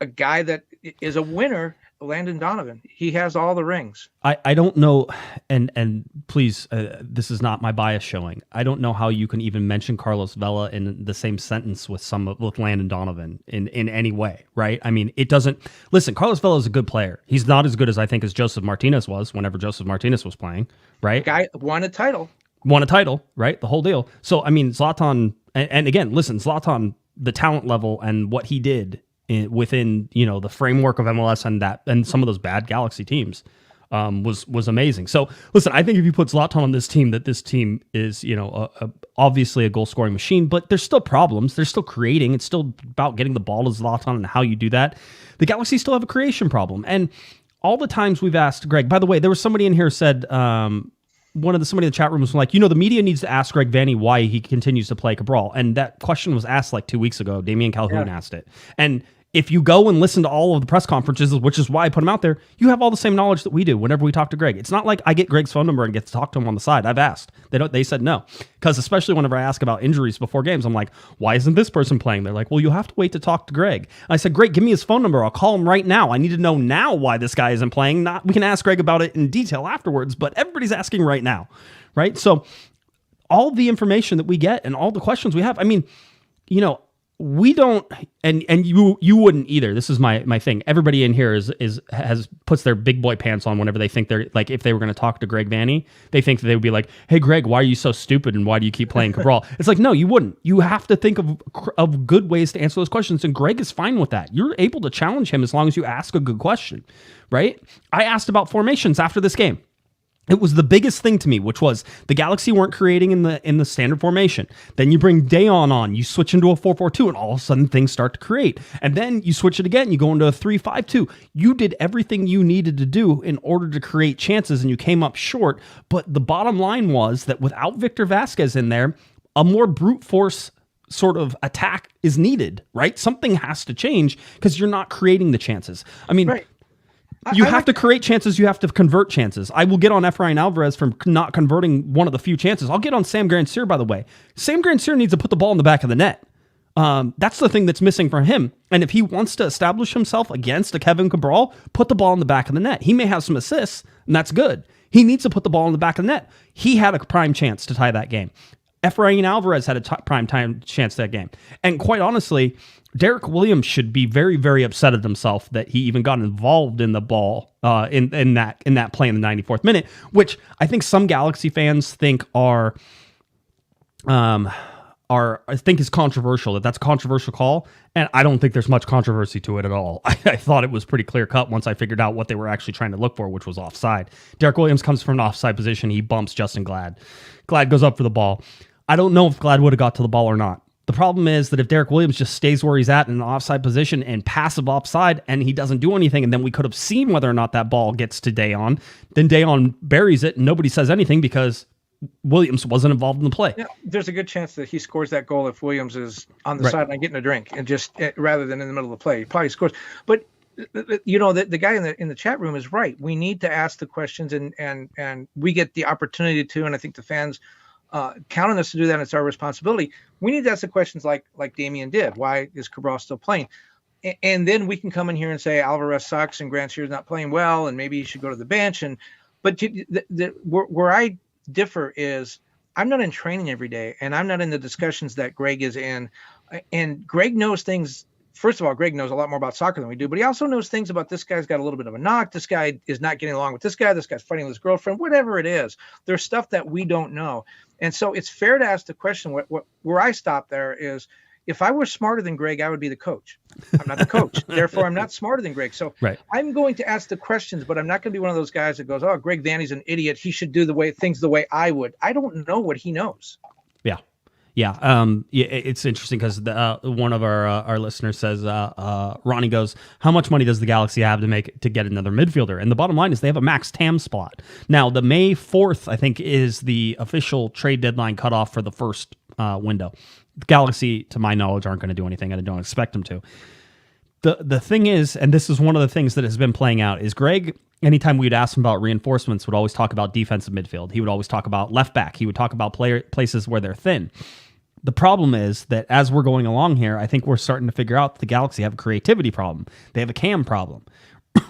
E: a guy that is a winner, Landon Donovan, he has all the rings.
D: I don't know, and please, this is not my bias showing. I don't know how you can even mention Carlos Vela in the same sentence with Landon Donovan in any way, right? I mean, it doesn't. Listen, Carlos Vela is a good player. He's not as good as I think as Joseph Martinez was whenever Joseph Martinez was playing, right?
E: Guy won a title,
D: right? The whole deal. So I mean, Zlatan, and again, listen, Zlatan, the talent level and what he did within the framework of MLS and some of those bad Galaxy teams was amazing. So listen, I think if you put Zlatan on this team, that this team is obviously a goal scoring machine, but there's still problems. They're still creating. It's still about getting the ball to Zlatan and how you do that. The Galaxy still have a creation problem, and all the times we've asked Greg. By the way, there was somebody in here who said. Somebody in the chat room was like, the media needs to ask Greg Vanney why he continues to play Cabral. And that question was asked like 2 weeks ago. Damian Calhoun asked it. And if you go and listen to all of the press conferences, which is why I put them out there, you have all the same knowledge that we do whenever we talk to Greg. It's not like I get Greg's phone number and get to talk to him on the side. I've asked. They said no. Because especially whenever I ask about injuries before games, I'm like, why isn't this person playing? They're like, well, you have to wait to talk to Greg. I said, Greg, give me his phone number. I'll call him right now. I need to know now why this guy isn't playing. We can ask Greg about it in detail afterwards, but everybody's asking right now, right? So all the information that we get and all the questions we have, I mean, you know, we don't, and you wouldn't either. This is my thing. Everybody in here has puts their big boy pants on whenever they think they're like, if they were going to talk to Greg Vanney, they think that they would be like, hey Greg, why are you so stupid and why do you keep playing Cabral? It's like, no, you wouldn't. You have to think of good ways to answer those questions, and Greg is fine with that. You're able to challenge him as long as you ask a good question, right? I asked about formations after this game. It was the biggest thing to me, which was the Galaxy weren't creating in the standard formation. Then you bring Dejan on, you switch into a 4-4-2, and all of a sudden things start to create. And then you switch it again, you go into a 3-5-2. You did everything you needed to do in order to create chances, and you came up short. But the bottom line was that without Victor Vazquez in there, a more brute force sort of attack is needed, right? Something has to change because you're not creating the chances. I mean,
E: Right.
D: You have to create chances. You have to convert chances. I will get on Efrain Alvarez from not converting one of the few chances. I'll get on Sam Grandsir, by the way. Sam Grandsir needs to put the ball in the back of the net. That's the thing that's missing for him. And if he wants to establish himself against a Kevin Cabral, put the ball in the back of the net. He may have some assists, and that's good. He needs to put the ball in the back of the net. He had a prime chance to tie that game. Efrain Alvarez had a prime time chance that game. And quite honestly, Derek Williams should be very, very upset at himself that he even got involved in the ball in that play in the 94th minute, which I think some Galaxy fans think I think is controversial. That's a controversial call, and I don't think there's much controversy to it at all. I thought it was pretty clear cut once I figured out what they were actually trying to look for, which was offside. Derek Williams comes from an offside position. He bumps Justin Glad. Glad goes up for the ball. I don't know if Glad would have got to the ball or not. The problem is that if Derek Williams just stays where he's at in an offside position and passive offside and he doesn't do anything, and then we could have seen whether or not that ball gets to Dejan, then Dejan buries it and nobody says anything because Williams wasn't involved in the play.
E: Yeah, there's a good chance that he scores that goal if Williams is on the sideline getting a drink and just rather than in the middle of the play. He probably scores. But you know, the guy in the chat room is right. We need to ask the questions and we get the opportunity to, and I think the fans count on us to do that, and it's our responsibility. We need to ask the questions like Damien did. Why is Cabral still playing? And then we can come in here and say Alvarez sucks and Grandsir is not playing well and maybe he should go to the bench. But where I differ is I'm not in training every day, and I'm not in the discussions that Greg is in. And Greg knows things. First of all, Greg knows a lot more about soccer than we do, but he also knows things about this guy's got a little bit of a knock. This guy is not getting along with this guy. This guy's fighting with his girlfriend, whatever it is. There's stuff that we don't know. And so it's fair to ask the question. Where I stop there is, if I were smarter than Greg, I would be the coach. I'm not the coach. Therefore, I'm not smarter than Greg. So I'm going to ask the questions, but I'm not going to be one of those guys that goes, oh, Greg Vanney's an idiot. He should do things the way I would. I don't know what he knows.
D: Yeah. It's interesting because one of our listeners says, Ronnie goes, how much money does the Galaxy have to get another midfielder? And the bottom line is they have a max TAM spot. Now, the May 4th, I think, is the official trade deadline cutoff for the first window. The Galaxy, to my knowledge, aren't going to do anything, and I don't expect them to. The thing is, and this is one of the things that has been playing out, is Greg, anytime we'd ask him about reinforcements, would always talk about defensive midfield. He would always talk about left back. He would talk about places where they're thin. The problem is that as we're going along here, I think we're starting to figure out that the Galaxy have a creativity problem. They have a cam problem,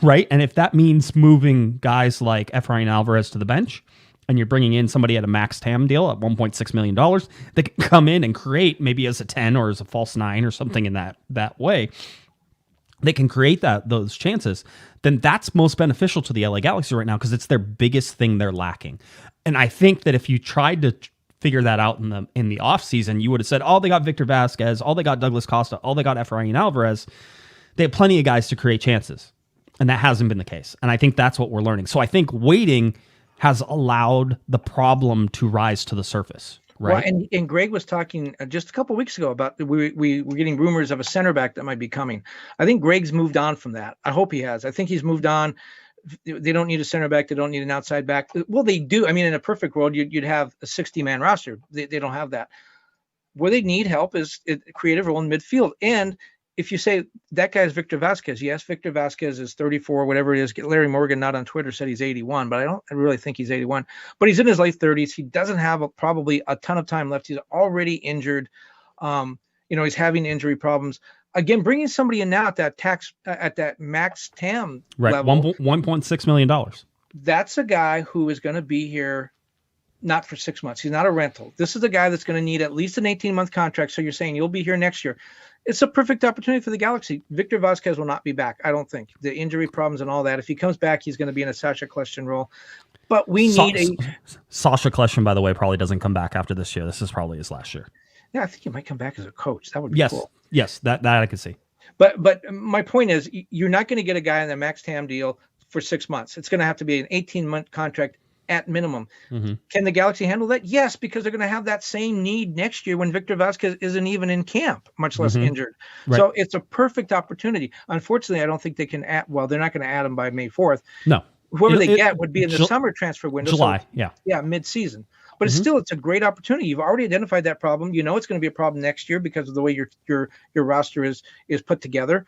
D: right? And if that means moving guys like Efrain Alvarez to the bench, and you're bringing in somebody at a max TAM deal at $1.6 million, they can come in and create maybe as a 10 or as a false 9 or something in that way. They can create those chances. Then that's most beneficial to the LA Galaxy right now because it's their biggest thing they're lacking. And I think that if you tried to figure that out in the offseason, you would have said, oh, they got Victor Vazquez, oh, they got Douglas Costa, oh, they got Efrain Alvarez. They have plenty of guys to create chances. And that hasn't been the case. And I think that's what we're learning. So I think waiting has allowed the problem to rise to the surface. Right.
E: Well, and Greg was talking just a couple of weeks ago about we were getting rumors of a center back that might be coming. I think Greg's moved on from that. I hope he has. I think he's moved on. They don't need a center back. They don't need an outside back. Well, they do. I mean, in a perfect world, you'd have a 60-man roster. They don't have that. Where they need help is a creative role in midfield. And if you say that guy is Victor Vazquez, yes, Victor Vazquez is 34, whatever it is. Larry Morgan, not on Twitter, said he's 81, but I really think he's 81. But he's in his late 30s. He doesn't have probably a ton of time left. He's already injured. He's having injury problems. Again, bringing somebody in now at that max TAM level,
D: $1.6 million.
E: That's a guy who is going to be here not for 6 months. He's not a rental. This is a guy that's going to need at least an 18-month contract. So you're saying you'll be here next year. It's a perfect opportunity for the Galaxy. Victor Vazquez will not be back, I don't think. The injury problems and all that. If he comes back, he's going to be in a Sasha Kljestan role. But we need
D: Sasha Kljestan, by the way, probably doesn't come back after this year. This is probably his last year.
E: Yeah, I think he might come back as a coach. That would be cool.
D: Yes, that I can see.
E: But my point is, you're not going to get a guy on the max TAM deal for 6 months. It's going to have to be an 18-month contract at minimum. Mm-hmm. Can the Galaxy handle that? Yes, because they're going to have that same need next year when Victor Vazquez isn't even in camp, much less injured. Right. So it's a perfect opportunity. Unfortunately, I don't think they can they're not going to add him by May 4th.
D: No.
E: Whoever they get would be in the summer transfer window.
D: July,
E: so, yeah, mid-season. But it's a great opportunity. You've already identified that problem. You know it's going to be a problem next year because of the way your roster is put together.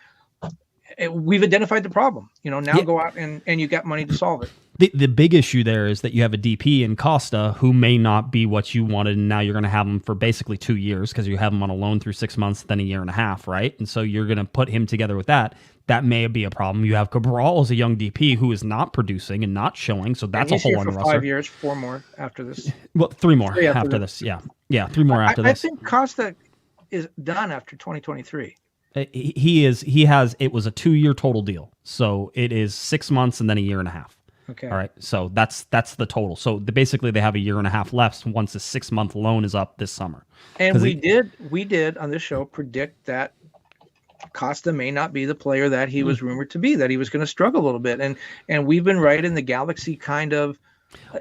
E: We've identified the problem. Now go out and you got money to solve it.
D: The big issue there is that you have a DP in Costa who may not be what you wanted, and now you're going to have him for basically 2 years because you have him on a loan through 6 months, then a year and a half, right? And so you're going to put him together with that. That may be a problem. You have Cabral as a young DP who is not producing and not showing, so that's a hole on the roster.
E: 5 years, 4 more after this.
D: Well, 3 more after this. Yeah, 3 more after this.
E: I think Costa is done after 2023.
D: It was a 2-year total deal. So it is 6 months and then a year and a half.
E: Okay.
D: All right. So that's the total. So basically they have a year and a half left once the 6-month loan is up this summer.
E: And we did on this show predict that Costa may not be the player that he was rumored to be, that he was going to struggle a little bit. And we've been right in the Galaxy kind of.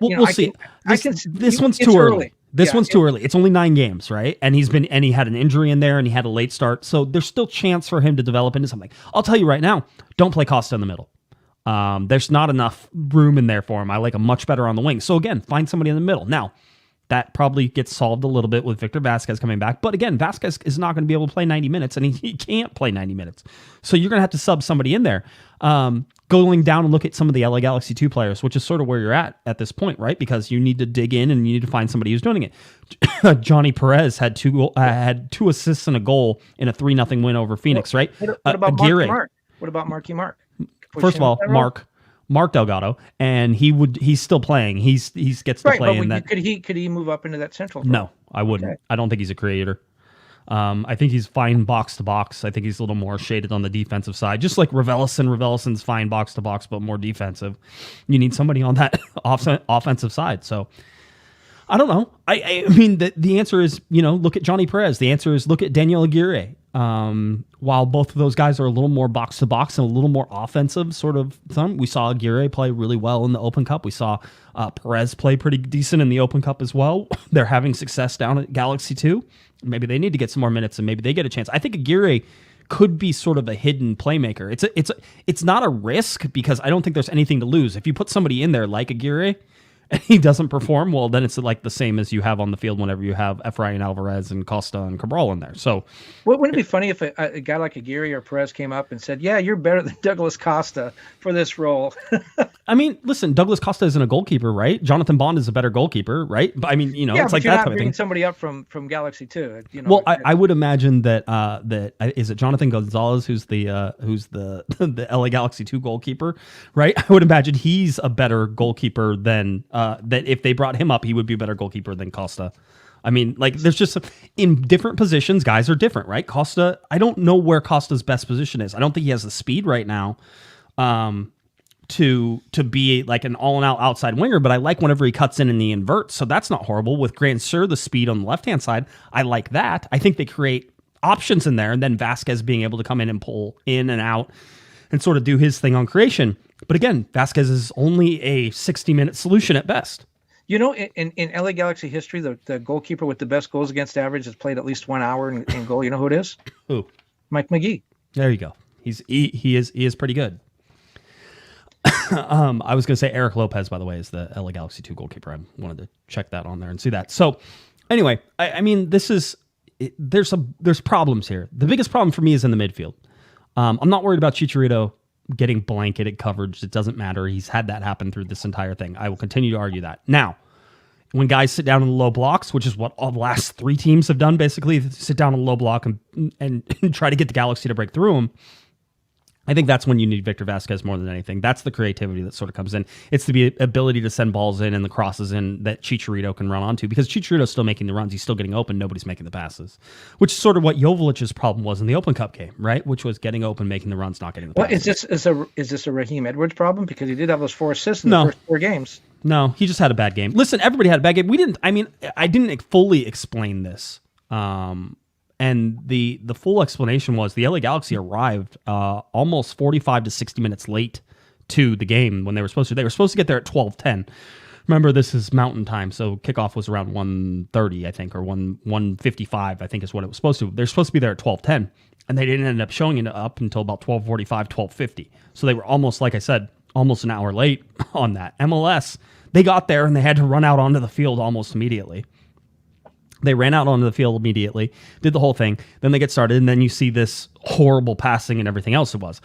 D: We'll see. This one's too early. This one's too early. It's only 9 games, right? And he had an injury in there and he had a late start. So there's still chance for him to develop into something. I'll tell you right now, don't play Costa in the middle. There's not enough room in there for him. I like him much better on the wing. So again, find somebody in the middle. Now, that probably gets solved a little bit with Victor Vazquez coming back. But again, Vazquez is not going to be able to play 90 minutes, and he can't play 90 minutes. So you're going to have to sub somebody in there. Going down and look at some of the LA Galaxy 2 players, which is sort of where you're at this point, right? Because you need to dig in and you need to find somebody who's doing it. Johnny Perez had 2 assists and a goal in a 3-0 win over Phoenix, right?
E: What about Marky Mark? What about Marky Mark?
D: First of all, Mark Delgado, and he's still playing. He gets to play in that.
E: Could he move up into that central?
D: No, I wouldn't. Okay. I don't think he's a creator. I think he's fine box to box. I think he's a little more shaded on the defensive side, just like Revelison's fine box to box, but more defensive. You need somebody on that offensive side. So I don't know. I mean, the answer is, look at Johnny Perez. The answer is look at Daniel Aguirre. While both of those guys are a little more box to box and a little more offensive sort of thing, we saw Aguirre play really well in the Open Cup. We saw Perez play pretty decent in the Open Cup as well. They're having success down at Galaxy 2. Maybe they need to get some more minutes and maybe they get a chance. I think Aguirre could be sort of a hidden playmaker. It's not a risk because I don't think there's anything to lose. If you put somebody in there like Aguirre and he doesn't perform, well, then it's like the same as you have on the field whenever you have Efrain, Alvarez, and Costa and Cabral in there. So,
E: wouldn't it be funny if a guy like Aguirre or Perez came up and said, "Yeah, you're better than Douglas Costa for this role"?
D: I mean, listen, Douglas Costa isn't a goalkeeper, right? Jonathan Bond is a better goalkeeper, right? But I mean, it's like that type of thing.
E: Somebody up from Galaxy too.
D: Well, I would imagine that is it Jonathan Gonzalez who's the the LA Galaxy 2 goalkeeper, right? I would imagine he's a better goalkeeper than that. If they brought him up, he would be a better goalkeeper than Costa. I mean, like, there's just in different positions, guys are different, right? Costa, I don't know where Costa's best position is. I don't think he has the speed right now to be like an all-and-out outside winger, but I like whenever he cuts in and he inverts, so that's not horrible. With Grandsir, the speed on the left-hand side, I like that. I think they create options in there, and then Vazquez being able to come in and pull in and out and sort of do his thing on creation. But again, Vazquez is only a 60-minute solution at best.
E: In LA Galaxy history, the goalkeeper with the best goals against average has played at least 1 hour in goal. You know who it is?
D: Who?
E: Mike McGee.
D: There you go. He is pretty good. I was going to say Eric Lopez, by the way, is the LA Galaxy 2 goalkeeper. I wanted to check that on there and see that. So anyway, I mean, this is there's problems here. The biggest problem for me is in the midfield. I'm not worried about Chicharito getting blanketed coverage. It doesn't matter. He's had that happen through this entire thing. I will continue to argue that. Now, when guys sit down in the low blocks, which is what all the last three teams have done, basically, sit down in a low block and try to get the Galaxy to break through them, I think that's when you need Victor Vazquez more than anything. That's the creativity that sort of comes in. It's the ability to send balls in and the crosses in that Chicharito can run onto, because Chicharito's still making the runs. He's still getting open. Nobody's making the passes, which is sort of what Joveljic's problem was in the Open Cup game, right? Which was getting open, making the runs, not getting the passes.
E: Well, is this a Raheem Edwards problem? Because he did have those 4 assists in the first 4 games.
D: No, he just had a bad game. Listen, everybody had a bad game. I didn't fully explain this. And the full explanation was the LA Galaxy arrived almost 45 to 60 minutes late to the game when they were supposed to. They were supposed to get there at 12:10. Remember, this is Mountain Time, so kickoff was around 1:30, I think, or 1:55, I think is what it was supposed to. They're supposed to be there at 12:10, and they didn't end up showing it up until about 12:45, 12:50. So they were almost, like I said, almost an hour late on that. MLS, they got there and they had to run out onto the field almost immediately. They ran out onto the field immediately, did the whole thing. Then they get started, and then you see this horrible passing and everything else it was.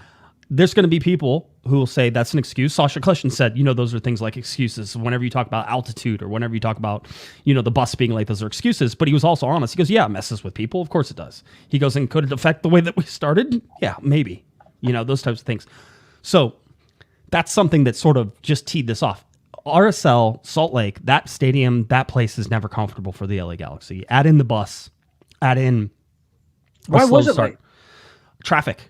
D: There's going to be people who will say that's an excuse. Sasha Kleshin said, those are things like excuses. Whenever you talk about altitude or whenever you talk about, the bus being late, those are excuses. But he was also honest. He goes, yeah, it messes with people. Of course it does. He goes, and could it affect the way that we started? Yeah, maybe. Those types of things. So that's something that sort of just teed this off. RSL, Salt Lake, that stadium, that place is never comfortable for the LA Galaxy. Add in the bus, add in
E: why was it late?
D: Traffic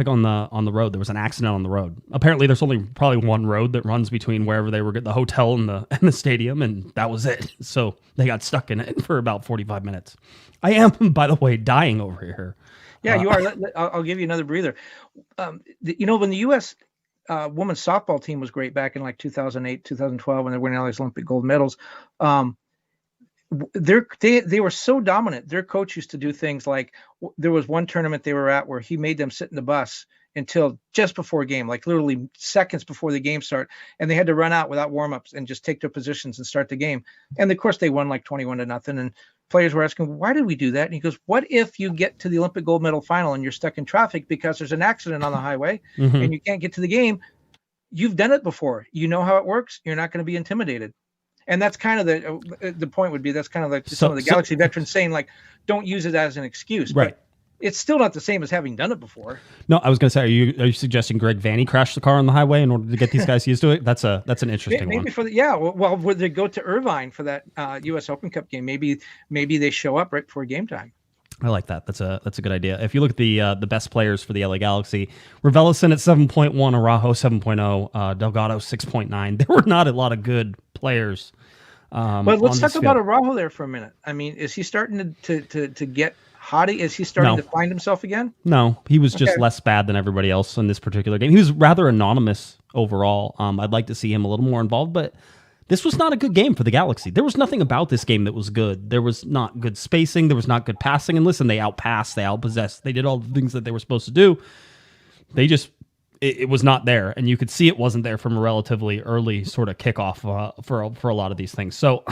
D: on the road. There was an accident on the road. Apparently, there's only probably one road that runs between wherever they were, the hotel and the stadium, and that was it. So they got stuck in it for about 45 minutes. I am, by the way, dying over here.
E: Yeah, you are. I'll give you another breather. When the U.S. Women's softball team was great back in like 2008, 2012 when they were winning all these Olympic gold medals. They were so dominant. Their coach used to do things like there was one tournament they were at where he made them sit in the bus until just before game, like literally seconds before the game start, and they had to run out without warm-ups and just take their positions and start the game. And of course they won like 21-0, and players were asking, why did we do that? And he goes, what if you get to the Olympic gold medal final and you're stuck in traffic because there's an accident on the highway and you can't get to the game? You've done it before. You know how it works. You're not going to be intimidated. And that's kind of the point would be, that's kind of like some of the Galaxy veterans saying, like, don't use it as an excuse.
D: Right.
E: But it's still not the same as having done it before.
D: No, I was going to say, are you suggesting Greg Vanney crashed the car on the highway in order to get these guys used to it? That's an interesting one.
E: Maybe would they go to Irvine for that U.S. Open Cup game? Maybe they show up right before game time.
D: I like that. That's a good idea. If you look at the best players for the LA Galaxy, Raveloson at 7.1, Araujo 7.0, Delgado 6.9. There were not a lot of good players.
E: But let's talk about Araujo there for a minute. I mean, is he starting to get hotty? Is he starting to find himself again?
D: No, he was just less bad than everybody else in this particular game. He was rather anonymous overall. I'd like to see him a little more involved, but this was not a good game for the Galaxy. There was nothing about this game that was good. There was not good spacing. There was not good passing. And listen, they outpassed, they outpossessed. They did all the things that they were supposed to do. They just, it was not there. And you could see it wasn't there from a relatively early sort of kickoff for a lot of these things. So,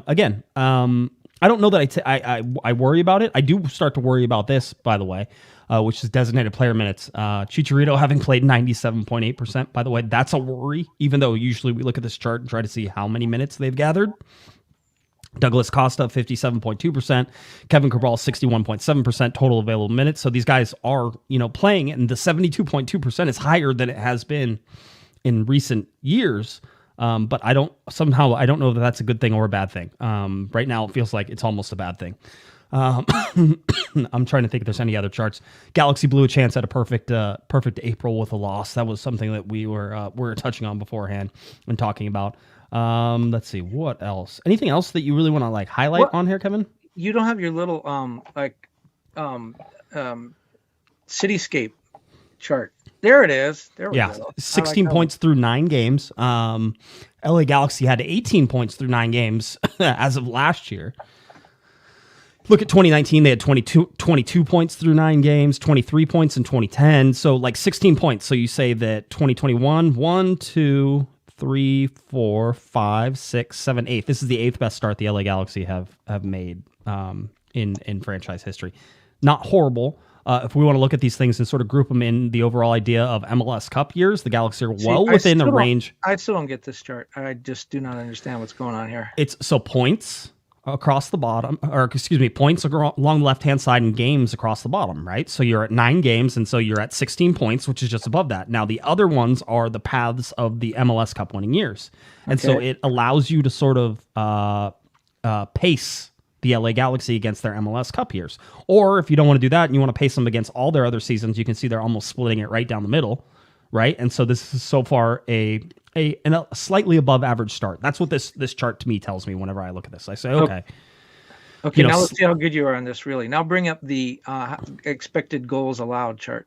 D: again, I don't know that I worry about it. I do start to worry about this, by the way, which is designated player minutes. Chicharito having played 97.8%, by the way, that's a worry, even though usually we look at this chart and try to see how many minutes they've gathered. Douglas Costa, 57.2%. Kevin Cabral, 61.7% total available minutes. So these guys are, playing, and the 72.2% is higher than it has been in recent years. But I don't know that that's a good thing or a bad thing. Right now it feels like it's almost a bad thing. I'm trying to think if there's any other charts. Galaxy blew a chance at a perfect April with a loss. That was something that we were touching on beforehand and talking about. Let's see, what else? Anything else that you really want to highlight on here, Kevin? You
E: don't have your little cityscape chart. There it is. There we go. 16
D: points through 9 games. LA Galaxy had 18 points through 9 games as of last year. Look at 2019, they had 22 points through 9 games, 23 points in 2010, so 16 points. So you say that 2021, 1, 2, 3, 4, 5, 6, 7, 8. This is the 8th best start the LA Galaxy have made in franchise history. Not horrible. If we want to look at these things and sort of group them in the overall idea of MLS Cup years, the Galaxy are within the range.
E: I still don't get this chart. I just do not understand what's going on here.
D: It's so points across the bottom, or excuse me, points along the left-hand side and games across the bottom, right? So you're at 9 games, and so you're at 16 points, which is just above that. Now, the other ones are the paths of the MLS Cup winning years. And so it allows you to sort of pace the LA Galaxy against their MLS Cup years. Or if you don't want to do that and you want to pace them against all their other seasons, you can see they're almost splitting it right down the middle, right? And so this is so far a slightly above average start. That's what this chart to me tells me whenever I look at this. I say, okay.
E: Okay, now let's see how good you are on this, really. Now bring up the expected goals allowed chart.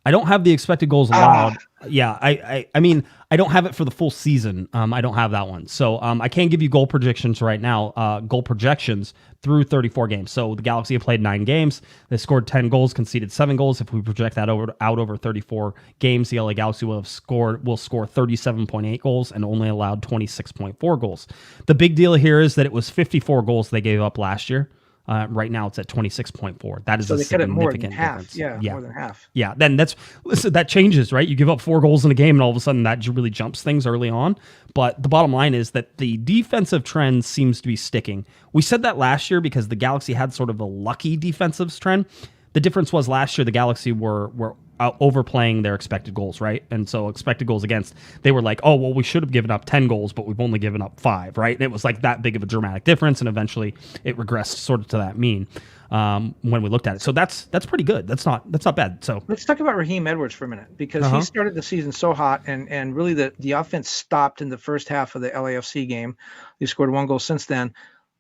D: I don't have the expected goals allowed. Yeah, I mean, I don't have it for the full season. I don't have that one. So I can't give you goal projections right now, goal projections through 34 games. So the Galaxy have played 9 games. They scored 10 goals, conceded 7 goals. If we project that out over 34 games, the LA Galaxy will score 37.8 goals and only allowed 26.4 goals. The big deal here is that it was 54 goals they gave up last year. Right now it's at 26.4. That is a significant difference.
E: Yeah, more than half.
D: Yeah, then that changes, right? You give up 4 goals in a game and all of a sudden that really jumps things early on. But the bottom line is that the defensive trend seems to be sticking. We said that last year because the Galaxy had sort of a lucky defensive trend. The difference was last year the Galaxy were overplaying their expected goals, right? And so expected goals against, they were like, oh, well, we should have given up 10 goals, but we've only given up 5, right? And it was like that big of a dramatic difference, and eventually it regressed sort of to that mean when we looked at it. So that's pretty good. That's not bad. So
E: let's talk about Raheem Edwards for a minute, because he started the season so hot, and really the offense stopped in the first half of the LAFC game. He scored 1 goal since then,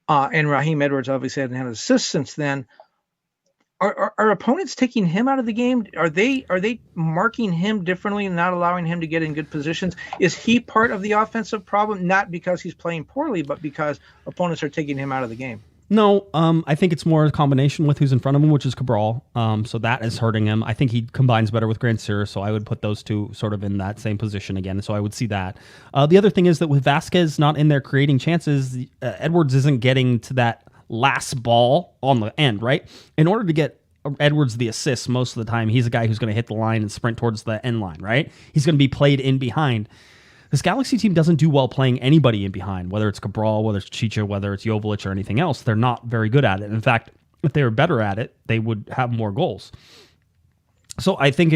E: and Raheem Edwards obviously hadn't had an assist since then. Are opponents taking him out of the game? Are they marking him differently and not allowing him to get in good positions? Is he part of the offensive problem? Not because he's playing poorly, but because opponents are taking him out of the game.
D: No, I think it's more a combination with who's in front of him, which is Cabral. So that is hurting him. I think he combines better with Grandsir, so I would put those two sort of in that same position again. So I would see that. The other thing is that with Vazquez not in there creating chances, Edwards isn't getting to that last ball on the end, right? In order to get Edwards the assist most of the time, he's a guy who's going to hit the line and sprint towards the end line, right? He's going to be played in behind. This Galaxy team doesn't do well playing anybody in behind, whether it's Cabral, whether it's Chicha, whether it's Joveljic or anything else. They're not very good at it. In fact, if they were better at it, they would have more goals. So I think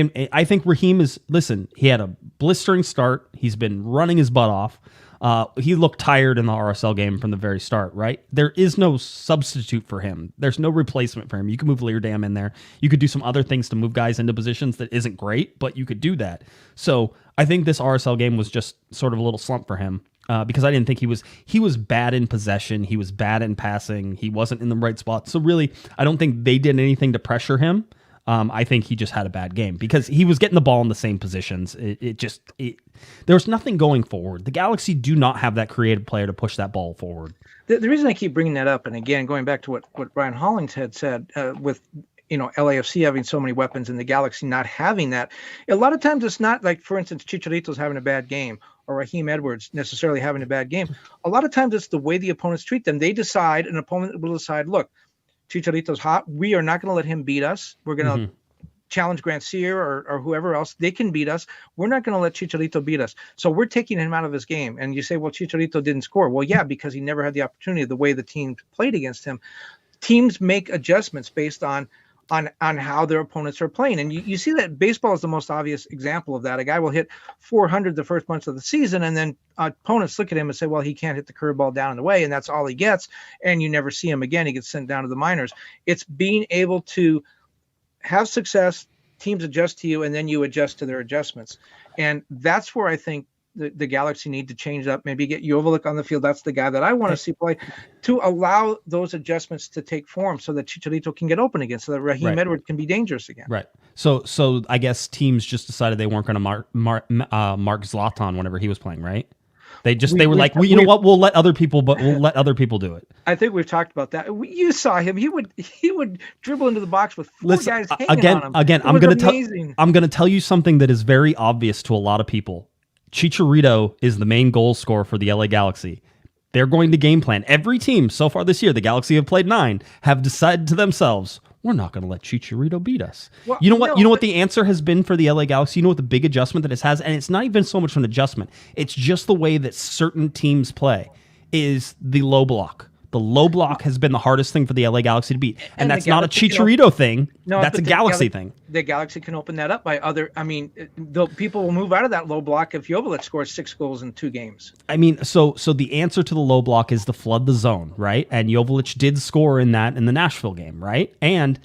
D: Raheem is, listen, he had a blistering start. He's been running his butt off. He looked tired in the RSL game from the very start, right? There is no substitute for him. There's no replacement for him. You can move Leerdam in there. You could do some other things to move guys into positions that isn't great, but you could do that. So I think this RSL game was just sort of a little slump for him because I didn't think he was bad in possession. He was bad in passing. He wasn't in the right spot. So really, I don't think they did anything to pressure him. I think he just had a bad game because he was getting the ball in the same positions. There was nothing going forward. The Galaxy do not have that creative player to push that ball forward.
E: The reason I keep bringing that up, and again, going back to what Brian Hollings had said with LAFC having so many weapons and the Galaxy not having that, a lot of times it's not like, for instance, Chicharito's having a bad game or Raheem Edwards necessarily having a bad game. A lot of times it's the way the opponents treat them. An opponent will decide, look, Chicharito's hot. We are not going to let him beat us. We're going to challenge Grandsir or whoever else. They can beat us. We're not going to let Chicharito beat us. So we're taking him out of his game. And you say, well, Chicharito didn't score. Well, yeah, because he never had the opportunity the way the team played against him. Teams make adjustments based on how their opponents are playing. And you see that baseball is the most obvious example of that. A guy will hit 400 the first months of the season, and then opponents look at him and say, well, he can't hit the curveball down and away, and that's all he gets, and you never see him again. He gets sent down to the minors. It's being able to have success, teams adjust to you, and then you adjust to their adjustments. And that's where I think the Galaxy need to change up, maybe get Joveljic on the field. That's the guy that I want to see play, to allow those adjustments to take form so that Chicharito can get open again, so that Raheem Edwards can be dangerous again.
D: Right. So I guess teams just decided they weren't going to mark Zlatan whenever he was playing, right? They were like, you know what? We'll let other people do it.
E: I think we've talked about that. You saw him. He would dribble into the box with four guys hanging on him.
D: Again, I'm going to tell you something that is very obvious to a lot of people. Chicharito is the main goal scorer for the LA Galaxy. They're going to game plan. Every team so far this year, the Galaxy have played 9, have decided to themselves, we're not going to let Chicharito beat us.
E: Well,
D: you know what?
E: no,
D: You know what the answer has been for the LA Galaxy? You know what the big adjustment that it has? And it's not even so much an adjustment. It's just the way that certain teams play is the low block. The low block has been the hardest thing for the LA Galaxy to beat. And that's not a Chicharito thing.
E: No,
D: that's a Galaxy thing.
E: The Galaxy can open that up by other. I mean, people will move out of that low block if Joveljic scores 6 goals in 2 games.
D: I mean, so the answer to the low block is to flood the zone, right? And Joveljic did score in that in the Nashville game, right? And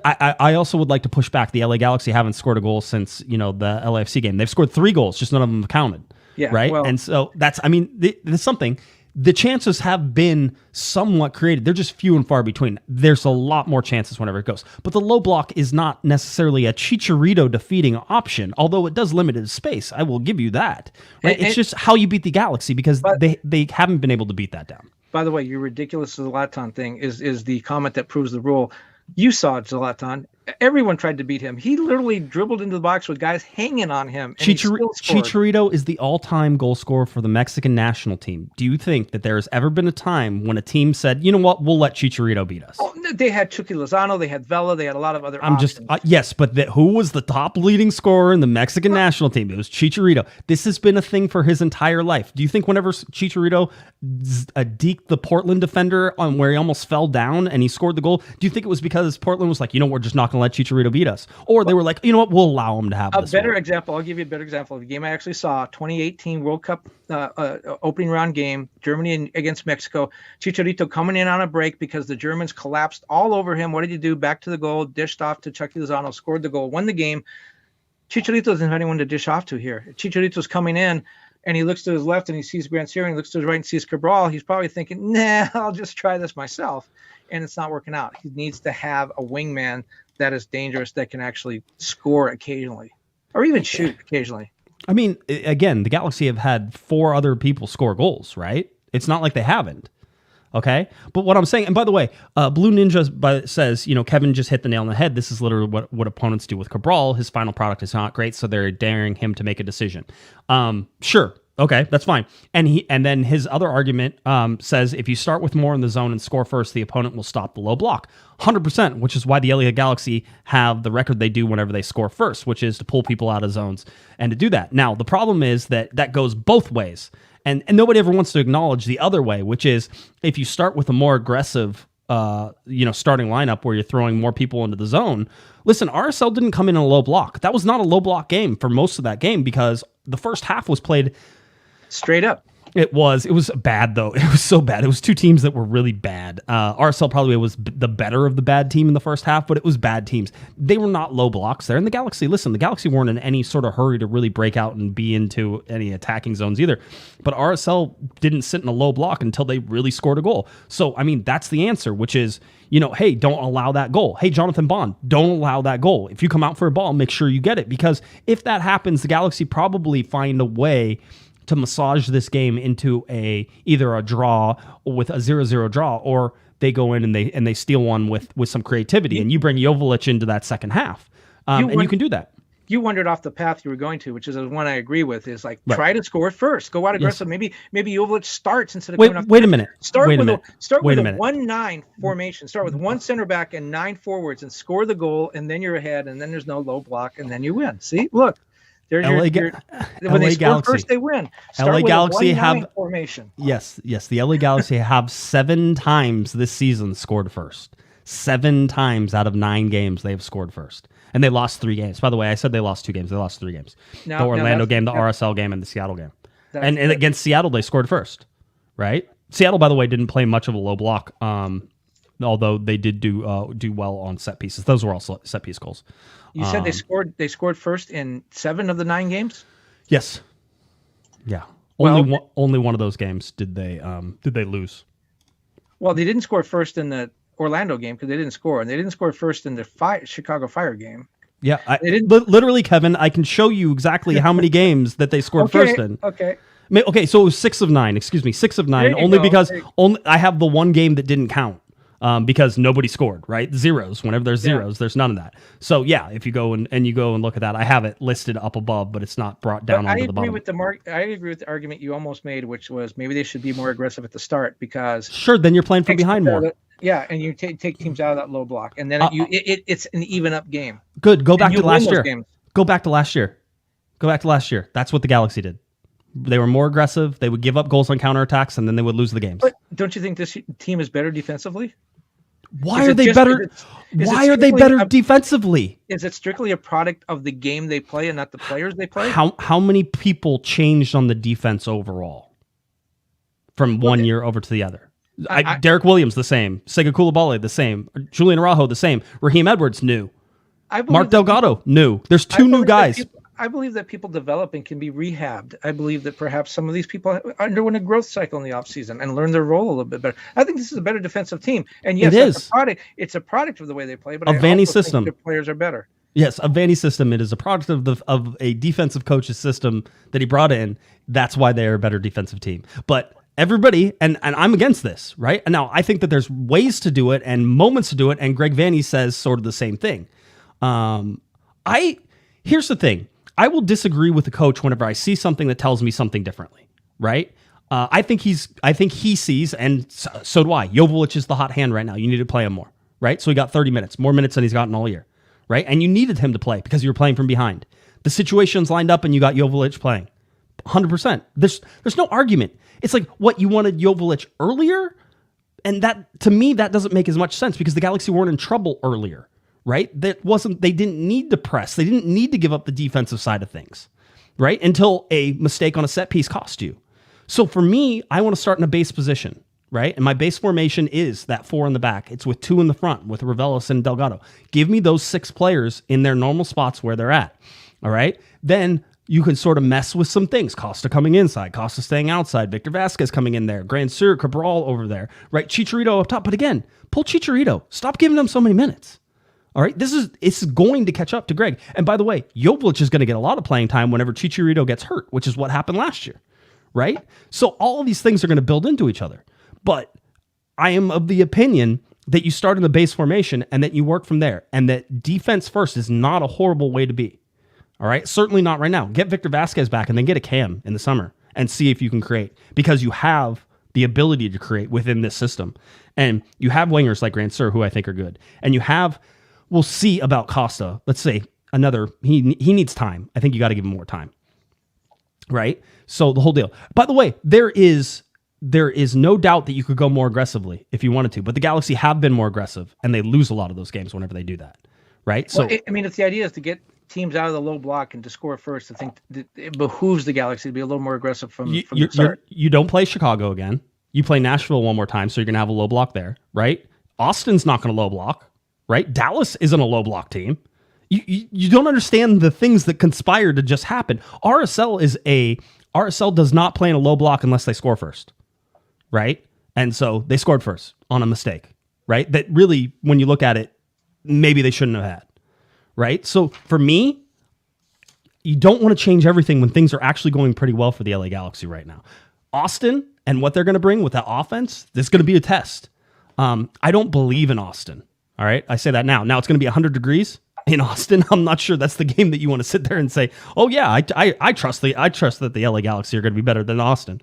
D: I also would like to push back. The LA Galaxy haven't scored a goal since, the LAFC game. They've scored 3 goals, just none of them have counted.
E: Yeah,
D: right?
E: well,
D: and so there's something. The chances have been somewhat created. They're just few and far between. There's a lot more chances whenever it goes. But the low block is not necessarily a Chicharito defeating option, although it does limit his space. I will give you that. Right? It's just how you beat the Galaxy because they haven't been able to beat that down.
E: By the way, your ridiculous Zlatan thing is the comment that proves the rule. You saw Zlatan. Everyone tried to beat him. He literally dribbled into the box with guys hanging on him. And
D: Chicharito is the all-time goal scorer for the Mexican national team. Do you think that there has ever been a time when a team said, you know what, we'll let Chicharito beat us?
E: Oh, they had Chucky Lozano. They had Vela. They had a lot of other options.
D: Yes, but who was the top leading scorer in the Mexican national team? It was Chicharito. This has been a thing for his entire life. Do you think whenever Chicharito deked the Portland defender on where he almost fell down and he scored the goal, do you think it was because Portland was like, we're just not going to let Chicharito beat us? Or they were like, you know what, we'll allow him to have this
E: better
D: one.
E: example. I'll give you a better example of a game I actually saw. 2018 World Cup opening round game, Germany against Mexico. Chicharito coming in on a break because the Germans collapsed all over him. What did he do? Back to the goal, dished off to Chucky Lozano, scored the goal, won the game. Chicharito doesn't have anyone to dish off to here. Chicharito's coming in, and he looks to his left and he sees Grandsir, and he looks to his right and sees Cabral. He's probably thinking, I'll just try this myself. And it's not working out. He needs to have a wingman that is dangerous, that can actually score occasionally or even shoot occasionally. I
D: mean, again, the Galaxy have had 4 other people score goals, right? It's not like they haven't. Okay. But what I'm saying, and by the way, Blue Ninja says, Kevin just hit the nail on the head. This is literally what opponents do with Cabral. His final product is not great, so they're daring him to make a decision. Sure. Okay, that's fine. And then his other argument says if you start with more in the zone and score first, the opponent will stop the low block. 100%, which is why the LA Galaxy have the record they do whenever they score first, which is to pull people out of zones and to do that. Now, the problem is that goes both ways. And nobody ever wants to acknowledge the other way, which is if you start with a more aggressive starting lineup where you're throwing more people into the zone. Listen, RSL didn't come in a low block. That was not a low block game for most of that game because the first half was played
E: straight up.
D: It was bad, though. It was so bad. It was 2 teams that were really bad. RSL probably was the better of the bad team in the first half, but it was bad teams. They were not low blocks there. And the Galaxy weren't in any sort of hurry to really break out and be into any attacking zones either. But RSL didn't sit in a low block until they really scored a goal. So, that's the answer, which is, hey, don't allow that goal. Hey, Jonathan Bond, don't allow that goal. If you come out for a ball, make sure you get it. Because if that happens, the Galaxy probably find a way to massage this game into either a draw or with a 0-0 draw, or they go in and they steal one with some creativity, and you bring Joveljic into that second half, and you can do that.
E: You wandered off the path you were going to, which is one I agree with. Is like try to score first, go out aggressive. Yes. Maybe Joveljic starts instead of coming off.
D: Wait a minute.
E: Start with a 1-9 formation. Start with 1 center back and 9 forwards, and score the goal, and then you're ahead, and then there's no low block, and then you win. See, look. When they score first, they win. Start
D: LA
E: with
D: Galaxy
E: a 1-9
D: have
E: formation.
D: Yes. The LA Galaxy have 7 times this season scored first. 7 times out of 9 games they have scored first, and they lost 3 games. By the way, I said they lost 2 games. They lost 3 games: the Orlando game, the RSL game, and the Seattle game. And against Seattle, they scored first. Right? Seattle, by the way, didn't play much of a low block. Although they did do well on set pieces. Those were all set piece goals.
E: You said they scored first in 7 of the 9 games?
D: Yes. Yeah. Only one of those games did they lose.
E: Well, they didn't score first in the Orlando game because they didn't score, and they didn't score first in the Chicago Fire game.
D: Yeah, literally, Kevin, I can show you exactly how many games that they scored first in.
E: Okay,
D: so it was 6 of 9. Excuse me, 6 of 9. Only because I have the one game that didn't count. because nobody scored, right? Zeros. Whenever there's zeros, there's none of that. So yeah, if you go and you go and look at that, I have it listed up above, but it's not brought down onto the bottom.
E: I agree with the argument you almost made, which was maybe they should be more aggressive at the start because
D: then you're playing from behind more.
E: Yeah, and you take teams out of that low block, and then it's an even up game.
D: Good. Go back to last year. Go back to last year. That's what the Galaxy did. They were more aggressive. They would give up goals on counterattacks, and then they would lose the games.
E: But don't you think this team is better defensively?
D: Why are they better? Why are they better defensively?
E: Is it strictly a product of the game they play and not the players they play?
D: How many people changed on the defense overall from one year over to the other? Derek Williams the same, Sega Coulibaly the same, Julian Araujo the same, Raheem Edwards new, Mark Delgado new. There's two new guys.
E: I believe that people develop and can be rehabbed. I believe that perhaps some of these people underwent a growth cycle in the offseason and learned their role a little bit better. I think this is a better defensive team. And yes, it's a product of the way they play, but a
D: Vanney system.
E: Think their players are better.
D: Yes, a Vanney system. It is a product of a defensive coach's system that he brought in. That's why they are a better defensive team. But everybody, and I'm against this, right? And now I think that there's ways to do it and moments to do it, and Greg Vanney says sort of the same thing. Here's the thing. I will disagree with the coach whenever I see something that tells me something differently, right? I think he sees, and so do I. Joveljic is the hot hand right now. You need to play him more, right? So he got 30 minutes, more minutes than he's gotten all year, right? And you needed him to play because you were playing from behind. The situation's lined up and you got Joveljic playing. 100%. There's no argument. It's like, what, you wanted Joveljic earlier? And that, to me, that doesn't make as much sense because the Galaxy weren't in trouble earlier. Right? They didn't need to press. They didn't need to give up the defensive side of things, right? Until a mistake on a set piece cost you. So for me, I want to start in a base position, right? And my base formation is that 4 in the back. It's with 2 in the front with Reveles and Delgado. Give me those 6 players in their normal spots where they're at. All right. Then you can sort of mess with some things. Costa coming inside, Costa staying outside, Victor Vazquez coming in there, Grandsir, Cabral over there, right? Chicharito up top. But again, pull Chicharito. Stop giving them so many minutes. All right, it's going to catch up to Greg. And by the way, Joveljic is going to get a lot of playing time whenever Chicharito gets hurt, which is what happened last year, right? So all of these things are going to build into each other. But I am of the opinion that you start in the base formation and that you work from there, and that defense first is not a horrible way to be. All right, certainly not right now. Get Victor Vazquez back and then get a Cam in the summer and see if you can create, because you have the ability to create within this system. And you have wingers like Grandsir, who I think are good. And you have... We'll see about Costa. Let's say he needs time. I think you got to give him more time. Right? So the whole deal. By the way, there is no doubt that you could go more aggressively if you wanted to, but the Galaxy have been more aggressive and they lose a lot of those games whenever they do that. Right? So
E: I mean, if the idea is to get teams out of the low block and to score first, I think it behooves the Galaxy to be a little more aggressive from the start.
D: You don't play Chicago again. You play Nashville one more time, so you're going to have a low block there, right? Austin's not going to low block. Right? Dallas isn't a low block team. You don't understand the things that conspire to just happen. RSL does not play in a low block unless they score first. Right? And so they scored first on a mistake. Right? That really, when you look at it, maybe they shouldn't have had. Right? So for me, you don't want to change everything when things are actually going pretty well for the LA Galaxy right now. Austin and what they're going to bring with that offense, this is going to be a test. I don't believe in Austin. All right, I say that now. Now it's going to be 100 degrees in Austin. I'm not sure that's the game that you want to sit there and say, "Oh yeah, I trust that the LA Galaxy are going to be better than Austin."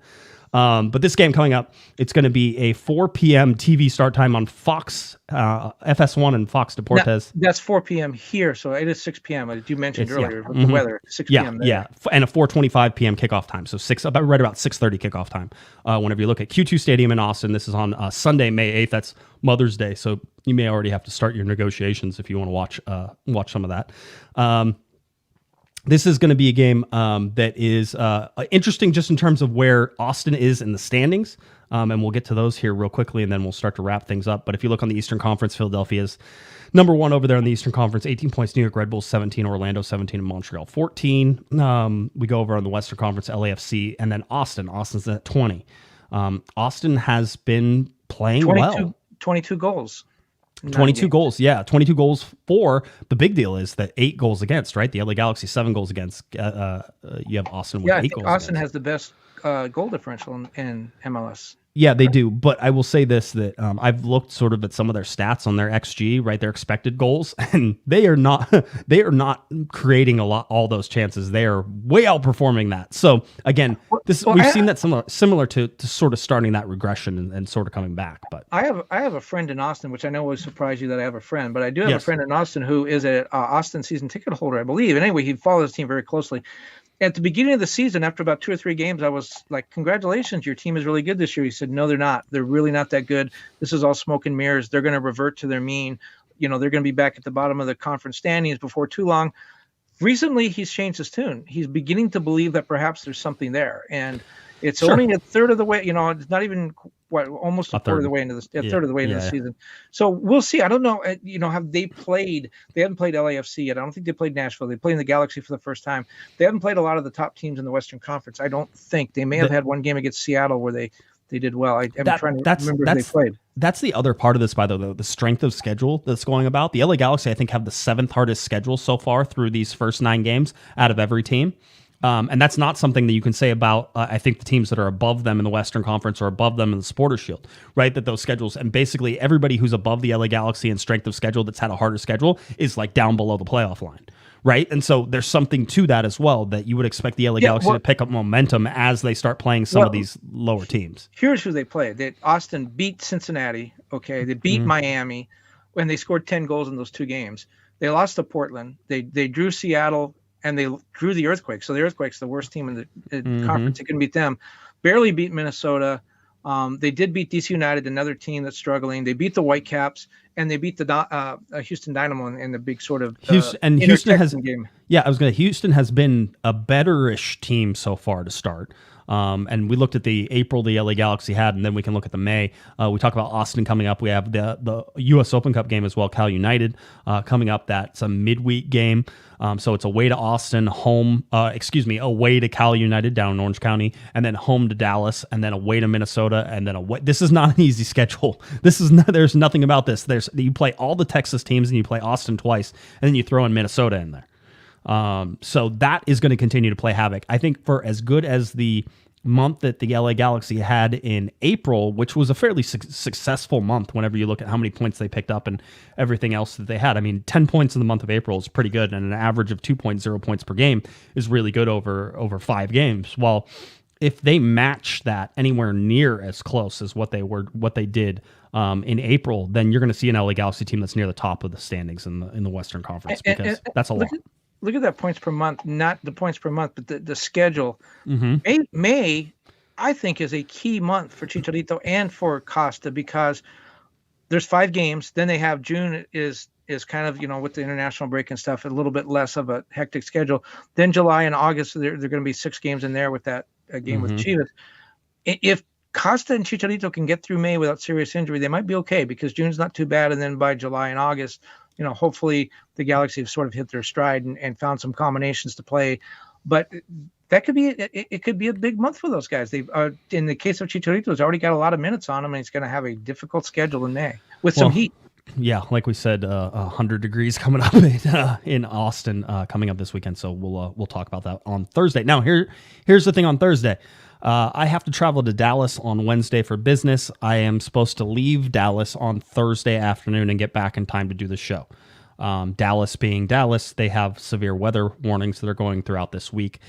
D: But this game coming up, it's going to be a 4 p.m. TV start time on Fox, FS1 and Fox Deportes.
E: Now, that's 4 p.m. here, so it is 6 p.m. As you mentioned earlier, with the weather, 6 p.m. there.
D: Yeah, and a 4:25 p.m. kickoff time, so right about 6:30 kickoff time. Whenever you look at Q2 Stadium in Austin, this is on Sunday, May 8th. That's Mother's Day, so you may already have to start your negotiations if you want to watch some of that. This is going to be a game that is interesting just in terms of where Austin is in the standings. And we'll get to those here real quickly, and then we'll start to wrap things up. But if you look on the Eastern Conference, Philadelphia's number 1 over there in the Eastern Conference, 18 points. New York Red Bulls 17, Orlando 17, and Montreal 14. We go over on the Western Conference, LAFC, and then Austin. Austin's at 20. Austin has been playing
E: 22 goals.
D: 22 goals, yeah. 22 goals for. The big deal is that 8 goals against, right? The LA Galaxy, 7 goals against. You have Austin with 8 goals
E: Austin
D: against.
E: has the best goal differential in MLS.
D: Yeah, they do. But I will say this, that I've looked sort of at some of their stats on their XG, right? Their expected goals, and they are not creating all those chances. They are way outperforming that. So again, we've seen that similar to sort of starting that regression and sort of coming back. But
E: I have a friend in Austin, which I know will surprise you that I have a friend, but I do have a friend in Austin who is a Austin season ticket holder, I believe. And anyway, he follows the team very closely. At the beginning of the season, after about 2 or 3 games, I was like, congratulations, your team is really good this year. He said, no, they're not. They're really not that good. This is all smoke and mirrors. They're going to revert to their mean. They're going to be back at the bottom of the conference standings before too long. Recently, he's changed his tune. He's beginning to believe that perhaps there's something there. And it's only a third of the way, it's not even almost a quarter of the way into the third of the way into the season. So we'll see. I don't know. Have they played? They haven't played LAFC yet. I don't think they played Nashville. They played in the Galaxy for the first time. They haven't played a lot of the top teams in the Western Conference. I don't think they may have had one game against Seattle where they did well. I'm trying to remember who they played. That's
D: the other part of this, by the way, the strength of schedule that's going about. The LA Galaxy, I think, have the 7th hardest schedule so far through these first 9 games out of every team. And that's not something that you can say about, I think, the teams that are above them in the Western Conference or above them in the Supporters Shield, right? That those schedules, and basically everybody who's above the LA Galaxy in strength of schedule that's had a harder schedule is like down below the playoff line, right? And so there's something to that as well, that you would expect the LA Galaxy to pick up momentum as they start playing some of these lower teams.
E: Here's who they played. Austin beat Cincinnati, okay? They beat Miami, and they scored 10 goals in those 2 games. They lost to Portland. They drew Seattle, and they drew the Earthquakes. So the Earthquakes, the worst team in the conference, they couldn't beat them. Barely beat Minnesota. They did beat DC United, another team that's struggling. They beat the Whitecaps, and they beat the Houston Dynamo in the big sort of
D: Houston has
E: game.
D: Yeah, Houston has been a better-ish team so far to start. And we looked at the April the LA Galaxy had, and then we can look at the May. We talk about Austin coming up. We have the U.S. Open Cup game as well, Cal United coming up. That's a midweek game. So it's away to Austin, away to Cal United down in Orange County, and then home to Dallas, and then away to Minnesota, and then away. This is not an easy schedule. There's nothing about this. You play all the Texas teams, and you play Austin twice, and then you throw in Minnesota in there. So that is going to continue to play havoc. I think for as good as the month that the LA Galaxy had in April, which was a fairly successful month whenever you look at how many points they picked up and everything else that they had. I mean, 10 points in the month of April is pretty good, and an average of 2.0 points per game is really good over 5 games. Well, if they match that anywhere near as close as what they did in April, then you're going to see an LA Galaxy team that's near the top of the standings in the Western Conference, because that's a lot.
E: Look at that points per month, not the points per month, but the schedule. May, I think, is a key month for Chicharito and for Costa, because there's 5 games. Then they have June is kind of, with the international break and stuff, a little bit less of a hectic schedule. Then July and August, there are going to be 6 games in there with that game with Chivas. If Costa and Chicharito can get through May without serious injury, they might be okay, because June's not too bad. And then by July and August, hopefully the Galaxy have sort of hit their stride and found some combinations to play. But that could be it could be a big month for those guys. They've in the case of Chicharito, he's already got a lot of minutes on him, and he's going to have a difficult schedule in May with some heat.
D: Yeah, like we said, 100 degrees coming up in Austin coming up this weekend. So we'll talk about that on Thursday. Now here's the thing on Thursday. I have to travel to Dallas on Wednesday for business. I am supposed to leave Dallas on Thursday afternoon and get back in time to do the show. Dallas being Dallas, they have severe weather warnings that are going throughout this week.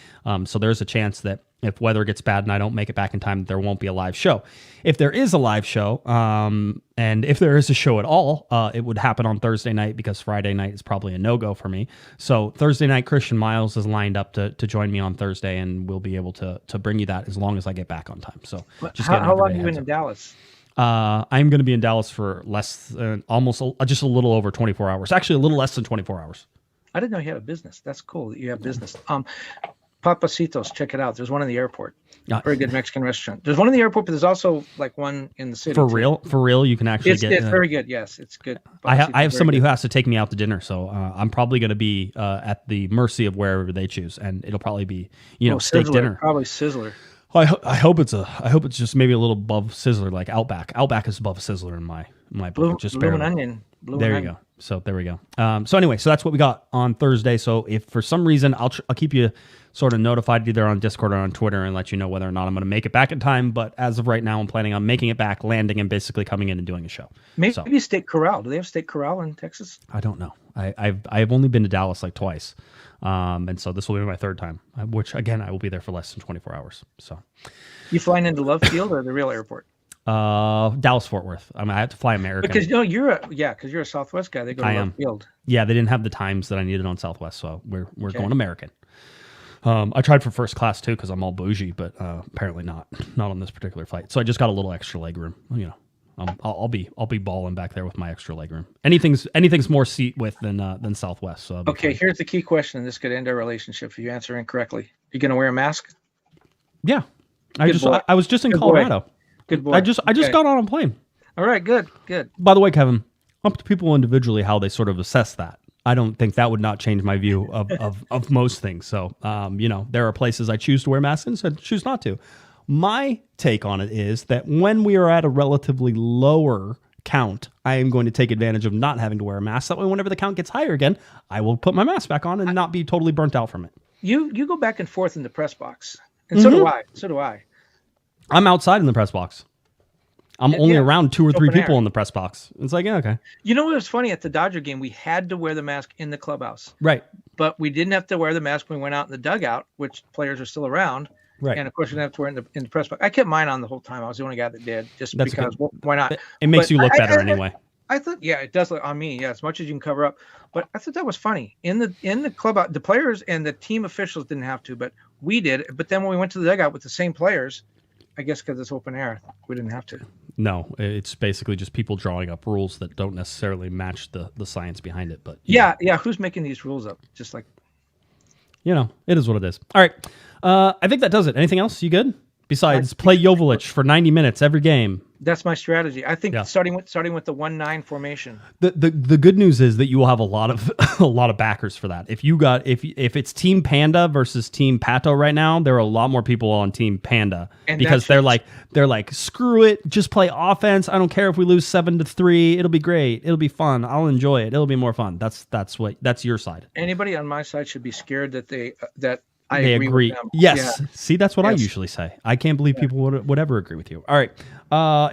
D: So there's a chance that if weather gets bad and I don't make it back in time, there won't be a live show. If there is a live show, and if there is a show at all, it would happen on Thursday night, because Friday night is probably a no-go for me. So Thursday night, Christian Miles is lined up to join me on Thursday, and we'll be able to bring you that as long as I get back on time. So
E: how long have you been in Dallas?
D: I'm going to be in Dallas for just a little over 24 hours. Actually, a little less than 24 hours.
E: I didn't know you had a business. That's cool that you have business. Papacitos, check it out. There's one in the airport. Very good Mexican restaurant. There's one in the airport, but there's also like one in the city. For
D: real, you can actually get.
E: It's very good. Yes, it's good.
D: I have somebody who has to take me out to dinner, so I'm probably going to be at the mercy of wherever they choose, and it'll probably be steak
E: Sizzler,
D: dinner.
E: Probably Sizzler.
D: I hope it's just maybe a little above Sizzler, like Outback. Outback is above Sizzler in my book. Just
E: bloomin' onion.
D: There you go. So there we go. So anyway, so that's what we got on Thursday. So if for some reason, I'll keep you sort of notified either on Discord or on Twitter and let you know whether or not I'm going to make it back in time. But as of right now, I'm planning on making it back, landing, and basically coming in and doing a show.
E: Maybe State Corral. Do they have State Corral in Texas?
D: I don't know. I've only been to Dallas like twice. And so this will be my third time, which again, I will be there for less than 24 hours. So
E: You flying into Love Field or the real airport?
D: Dallas Fort Worth. I have to fly American.
E: Because you're a Southwest guy. They go to Love Field.
D: Yeah, they didn't have the times that I needed on Southwest, so we're going American. I tried for first class too because I'm all bougie, but apparently not on this particular flight. So I just got a little extra leg room. I'll be balling back there with my extra leg room. Anything's more seat width than Southwest. So
E: okay, here's the key question. This could end our relationship if you answer incorrectly. You gonna wear a mask?
D: Yeah, I was just in Colorado.
E: Good boy.
D: I just got on a plane.
E: All right, good.
D: By the way, Kevin, up to people individually how they sort of assess that. I don't think that would not change my view of most things. So, there are places I choose to wear masks and I choose not to. My take on it is that when we are at a relatively lower count, I am going to take advantage of not having to wear a mask. That way, whenever the count gets higher again, I will put my mask back on and not be totally burnt out from it.
E: You go back and forth in the press box, and so do I. So do I.
D: I'm outside in the press box. I'm only around 2 or 3 people
E: air.
D: in the press box. It's like, yeah, okay.
E: You know what was funny? At the Dodger game, we had to wear the mask in the clubhouse.
D: Right.
E: But we didn't have to wear the mask when we went out in the dugout, which players are still around.
D: Right.
E: And, of course, we didn't have to wear it in the press box. I kept mine on the whole time. I was the only guy that did, because why not?
D: It makes you look better anyway.
E: I thought, yeah, it does look on me. Yeah, as much as you can cover up. But I thought that was funny. In the clubhouse, the players and the team officials didn't have to, but we did. But then when we went to the dugout with the same players, I guess because it's open air, we didn't have to.
D: No, it's basically just people drawing up rules that don't necessarily match the science behind it. But
E: yeah, who's making these rules up? Just like,
D: it is what it is. All right, I think that does it. Anything else? You good? Besides, play Joveljic for 90 minutes every game.
E: That's my strategy. I think starting with the 1-9 formation.
D: The good news is that you will have a lot of backers for that. If it's Team Panda versus Team Pato right now, there are a lot more people on Team Panda because they're like screw it, just play offense. I don't care if we lose 7-3. It'll be great. It'll be fun. I'll enjoy it. It'll be more fun. That's your side.
E: Anybody on my side should be scared that they
D: agree.
E: With them.
D: Yes.
E: Yeah.
D: See, that's what I usually say. I can't believe people would ever agree with you. All right.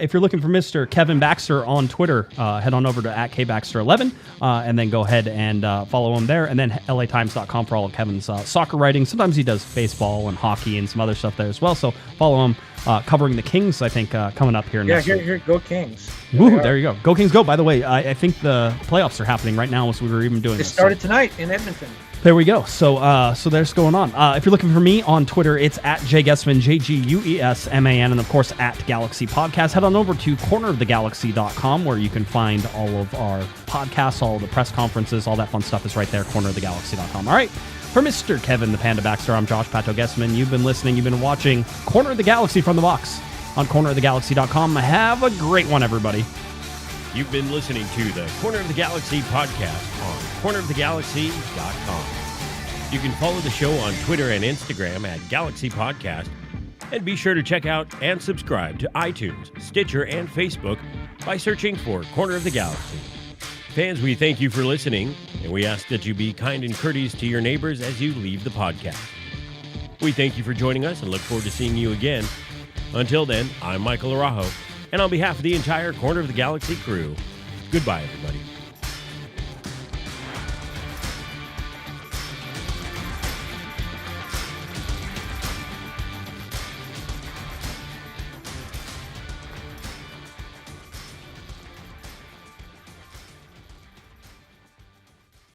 D: If you're looking for Mr. Kevin Baxter on Twitter, head on over to @KBaxter11 and then go ahead and follow him there. And then LATimes.com for all of Kevin's soccer writing. Sometimes he does baseball and hockey and some other stuff there as well. So follow him covering the Kings, I think, coming up here next week.
E: Here, go Kings.
D: Woo, there you go. Go Kings, go. By the way, I think the playoffs are happening right now as we were even doing this.
E: It started tonight in Edmonton.
D: There we go. So there's going on. If you're looking for me on Twitter, it's @JGuesman, JGUESMAN, and of course @Galaxy Podcast. Head on over to cornerofthegalaxy.com where you can find all of our podcasts, all of the press conferences, all that fun stuff is right there, cornerofthegalaxy.com. All right. For Mr. Kevin the Panda Baxter, I'm Josh Pato Guesman. You've been listening. You've been watching Corner of the Galaxy from the box on cornerofthegalaxy.com. Have a great one, everybody.
C: You've been listening to the Corner of the Galaxy podcast on cornerofthegalaxy.com. You can follow the show on Twitter and Instagram @Galaxy Podcast. And be sure to check out and subscribe to iTunes, Stitcher, and Facebook by searching for Corner of the Galaxy. Fans, we thank you for listening, and we ask that you be kind and courteous to your neighbors as you leave the podcast. We thank you for joining us and look forward to seeing you again. Until then, I'm Michael Araujo. And on behalf of the entire Corner of the Galaxy crew, goodbye, everybody.